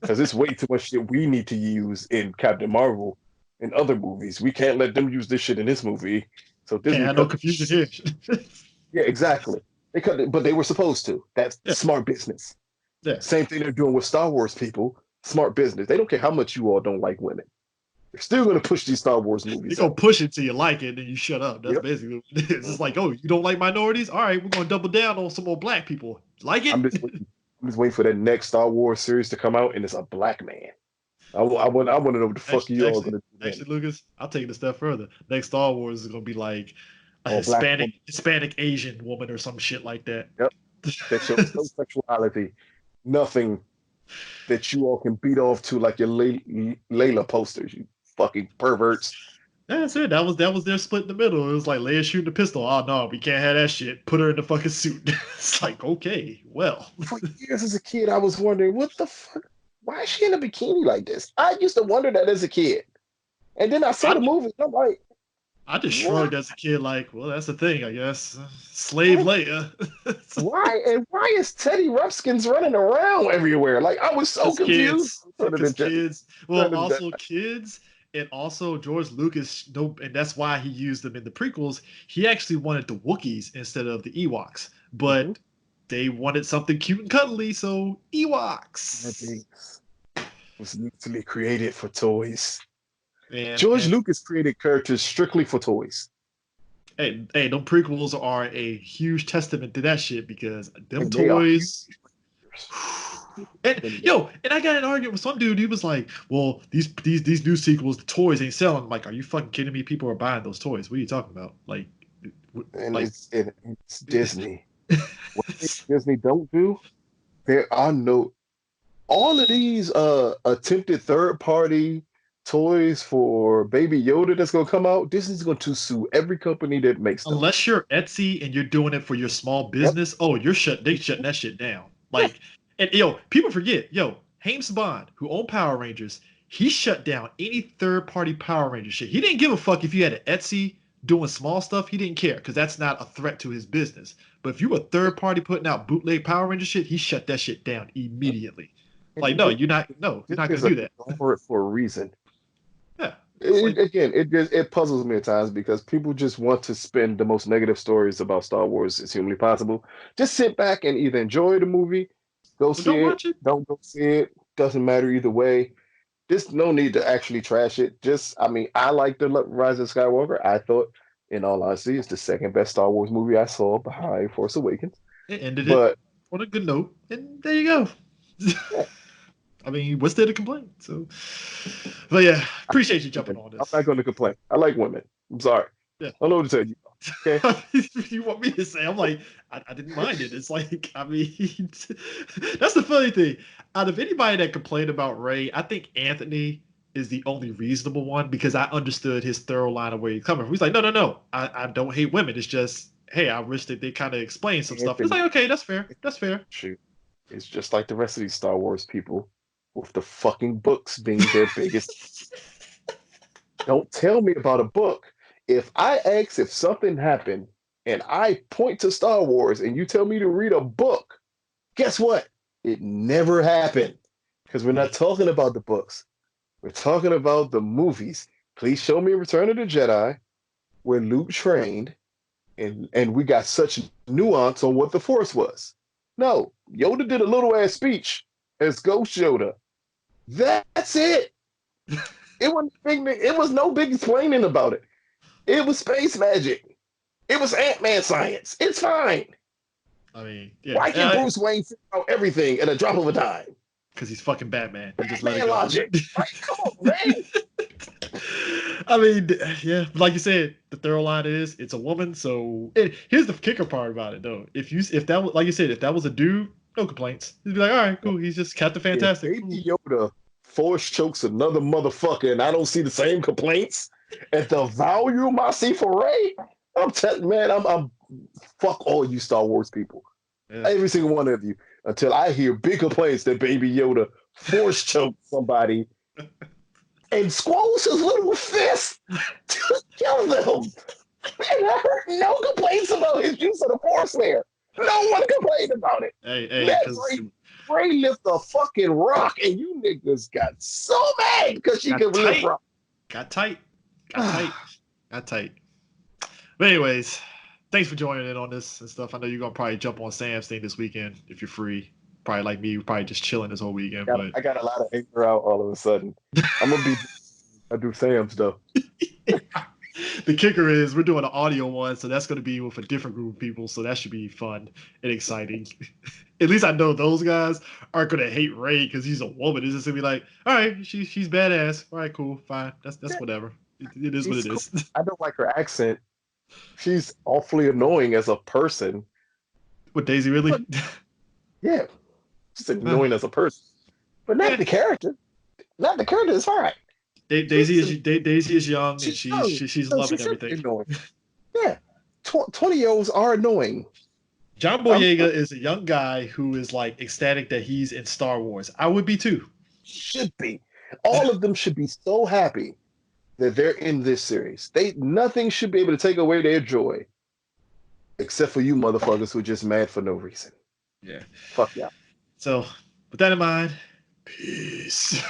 because it's way too much shit we need to use in Captain Marvel and other movies. We can't let them use this shit in this movie. So Can't Disney have no cut. confusion here. Yeah, exactly. They cut it, but they were supposed to. That's Yeah, smart business. yeah. Same thing they're doing with Star Wars people. Smart business. They don't care how much you all don't like women. They're still going to push these Star Wars They're movies gonna out. push it till you like it, then you shut up. That's Yep. basically what it is. It's like, oh, you don't like minorities? All right, we're gonna double down on some more black people. Like it? I'm just waiting. I'm just waiting for that next Star Wars series to come out, and it's a black man. I want to know what the fuck you all going to do then. Actually, Lucas, I'll take it a step further. Next Star Wars is gonna be like a Oh, black woman. Hispanic Asian woman or some shit like that. Yep. That shows no sexuality. Nothing that you all can beat off to like your Layla posters. You fucking perverts. That's it. That was their split in the middle. It was like Leia shooting a pistol. Oh no, we can't have that shit. Put her in the fucking suit. It's like, okay, well. For years as a kid, I was wondering, what the fuck? Why is she in a bikini like this? I used to wonder that as a kid. And then I saw the movie, and I'm like, I just shrugged as a kid, like, well, that's the thing, I guess. Slave Leia. why is Teddy Ruxpin's running around everywhere? Like I was so confused. Because kids. Well, also kids, and also George Lucas. And that's why he used them in the prequels. He actually wanted the Wookiees instead of the Ewoks, but they wanted something cute and cuddly, so Ewoks. Was literally created for toys. And George Lucas created characters strictly for toys. Hey, them prequels are a huge testament to that shit because them toys. And I got an argument with some dude. He was like, "Well, these new sequels, the toys ain't selling." I'm like, are you fucking kidding me? People are buying those toys. What are you talking about? Like, it's Disney. What Disney don't do? There are no all of these attempted third party toys for Baby Yoda that's gonna come out. Disney's going to sue every company that makes them. Unless you're Etsy and you're doing it for your small business, oh, they shutting that shit down. Like, and people forget, James Bond, who owned Power Rangers, he shut down any third party Power Ranger shit. He didn't give a fuck if you had an Etsy doing small stuff. He didn't care because that's not a threat to his business. But if you were third party putting out bootleg Power Ranger shit, he shut that shit down immediately. Like, no, you're not gonna do that. For a reason. Yeah. It puzzles me at times because people just want to spin the most negative stories about Star Wars as humanly possible. Just sit back and either enjoy the movie, go see it, don't go see it. Doesn't matter either way. There's no need to actually trash it. I like the Rise of Skywalker. I thought, in all honesty, it's the second best Star Wars movie I saw behind Force Awakens. It ended it on a good note, and there you go. Yeah. I mean, what's there to complain? So, but yeah, appreciate you jumping on this. I'm not going to complain. I like women. I'm sorry. Yeah. I don't know what to tell you. Okay. You want me to say? I'm like, I didn't mind it. It's like, I mean, that's the funny thing. Out of anybody that complained about Ray, I think Anthony is the only reasonable one because I understood his thorough line of where he's coming from. He's like, no, I don't hate women. It's just, hey, I wish that they kind of explain some stuff. It's like, okay, that's fair. That's fair. Shoot. It's just like the rest of these Star Wars people with the fucking books being their biggest. Don't tell me about a book. If I ask if something happened and I point to Star Wars and you tell me to read a book, guess what? It never happened because we're not talking about the books. We're talking about the movies. Please show me Return of the Jedi where Luke trained and we got such nuance on what the Force was. No, Yoda did a little ass speech as Ghost Yoda. That's it. It was no big explaining about it. It was space magic. It was Ant-Man science. It's fine. I mean, yeah. Why can't Bruce Wayne figure out everything at a drop of a dime? Because he's fucking Batman. He just let it go. Logic. Like, come on, man. I mean, yeah, like you said, the thorough line is it's a woman. So here's the kicker part about it, though. If that was, like you said, if that was a dude, no complaints. He'd be like, all right, cool. He's just Captain Fantastic. If Baby Yoda force chokes another motherfucker, and I don't see the same complaints at the volume I see for Ray. I'm telling man, I'm fuck all you Star Wars people, every single one of you, until I hear big complaints that Baby Yoda force choked somebody and squalls his little fist to kill them. And I heard no complaints about his use of the Force there. No one complained about it. Hey, That because Ray lift a fucking rock, and you niggas got so mad because she could lift rock. got tight, got tight. But anyways, thanks for joining in on this and stuff. I know you're gonna probably jump on Sam's thing this weekend if you're free. Probably like me, you're probably just chilling this whole weekend. I got a lot of anger out all of a sudden. I'm gonna be. I do Sam's though. The kicker is we're doing an audio one, so that's going to be with a different group of people. So that should be fun and exciting. At least I know those guys aren't going to hate Ray because he's a woman. It's just going to be like, all right, she's badass. All right, cool, fine. That's whatever. It is what it is. Cool. I don't like her accent. She's awfully annoying as a person. What, Daisy Ridley? But, yeah, she's annoying as a person, but not the character. Not the character is fine. Daisy is young and she's loving everything. Yeah, 20-year-olds are annoying. John Boyega is a young guy who is like ecstatic that he's in Star Wars. I would be too. Should be. All of them should be so happy that they're in this series. Nothing should be able to take away their joy, except for you motherfuckers who are just mad for no reason. Yeah. Fuck yeah. So with that in mind, peace.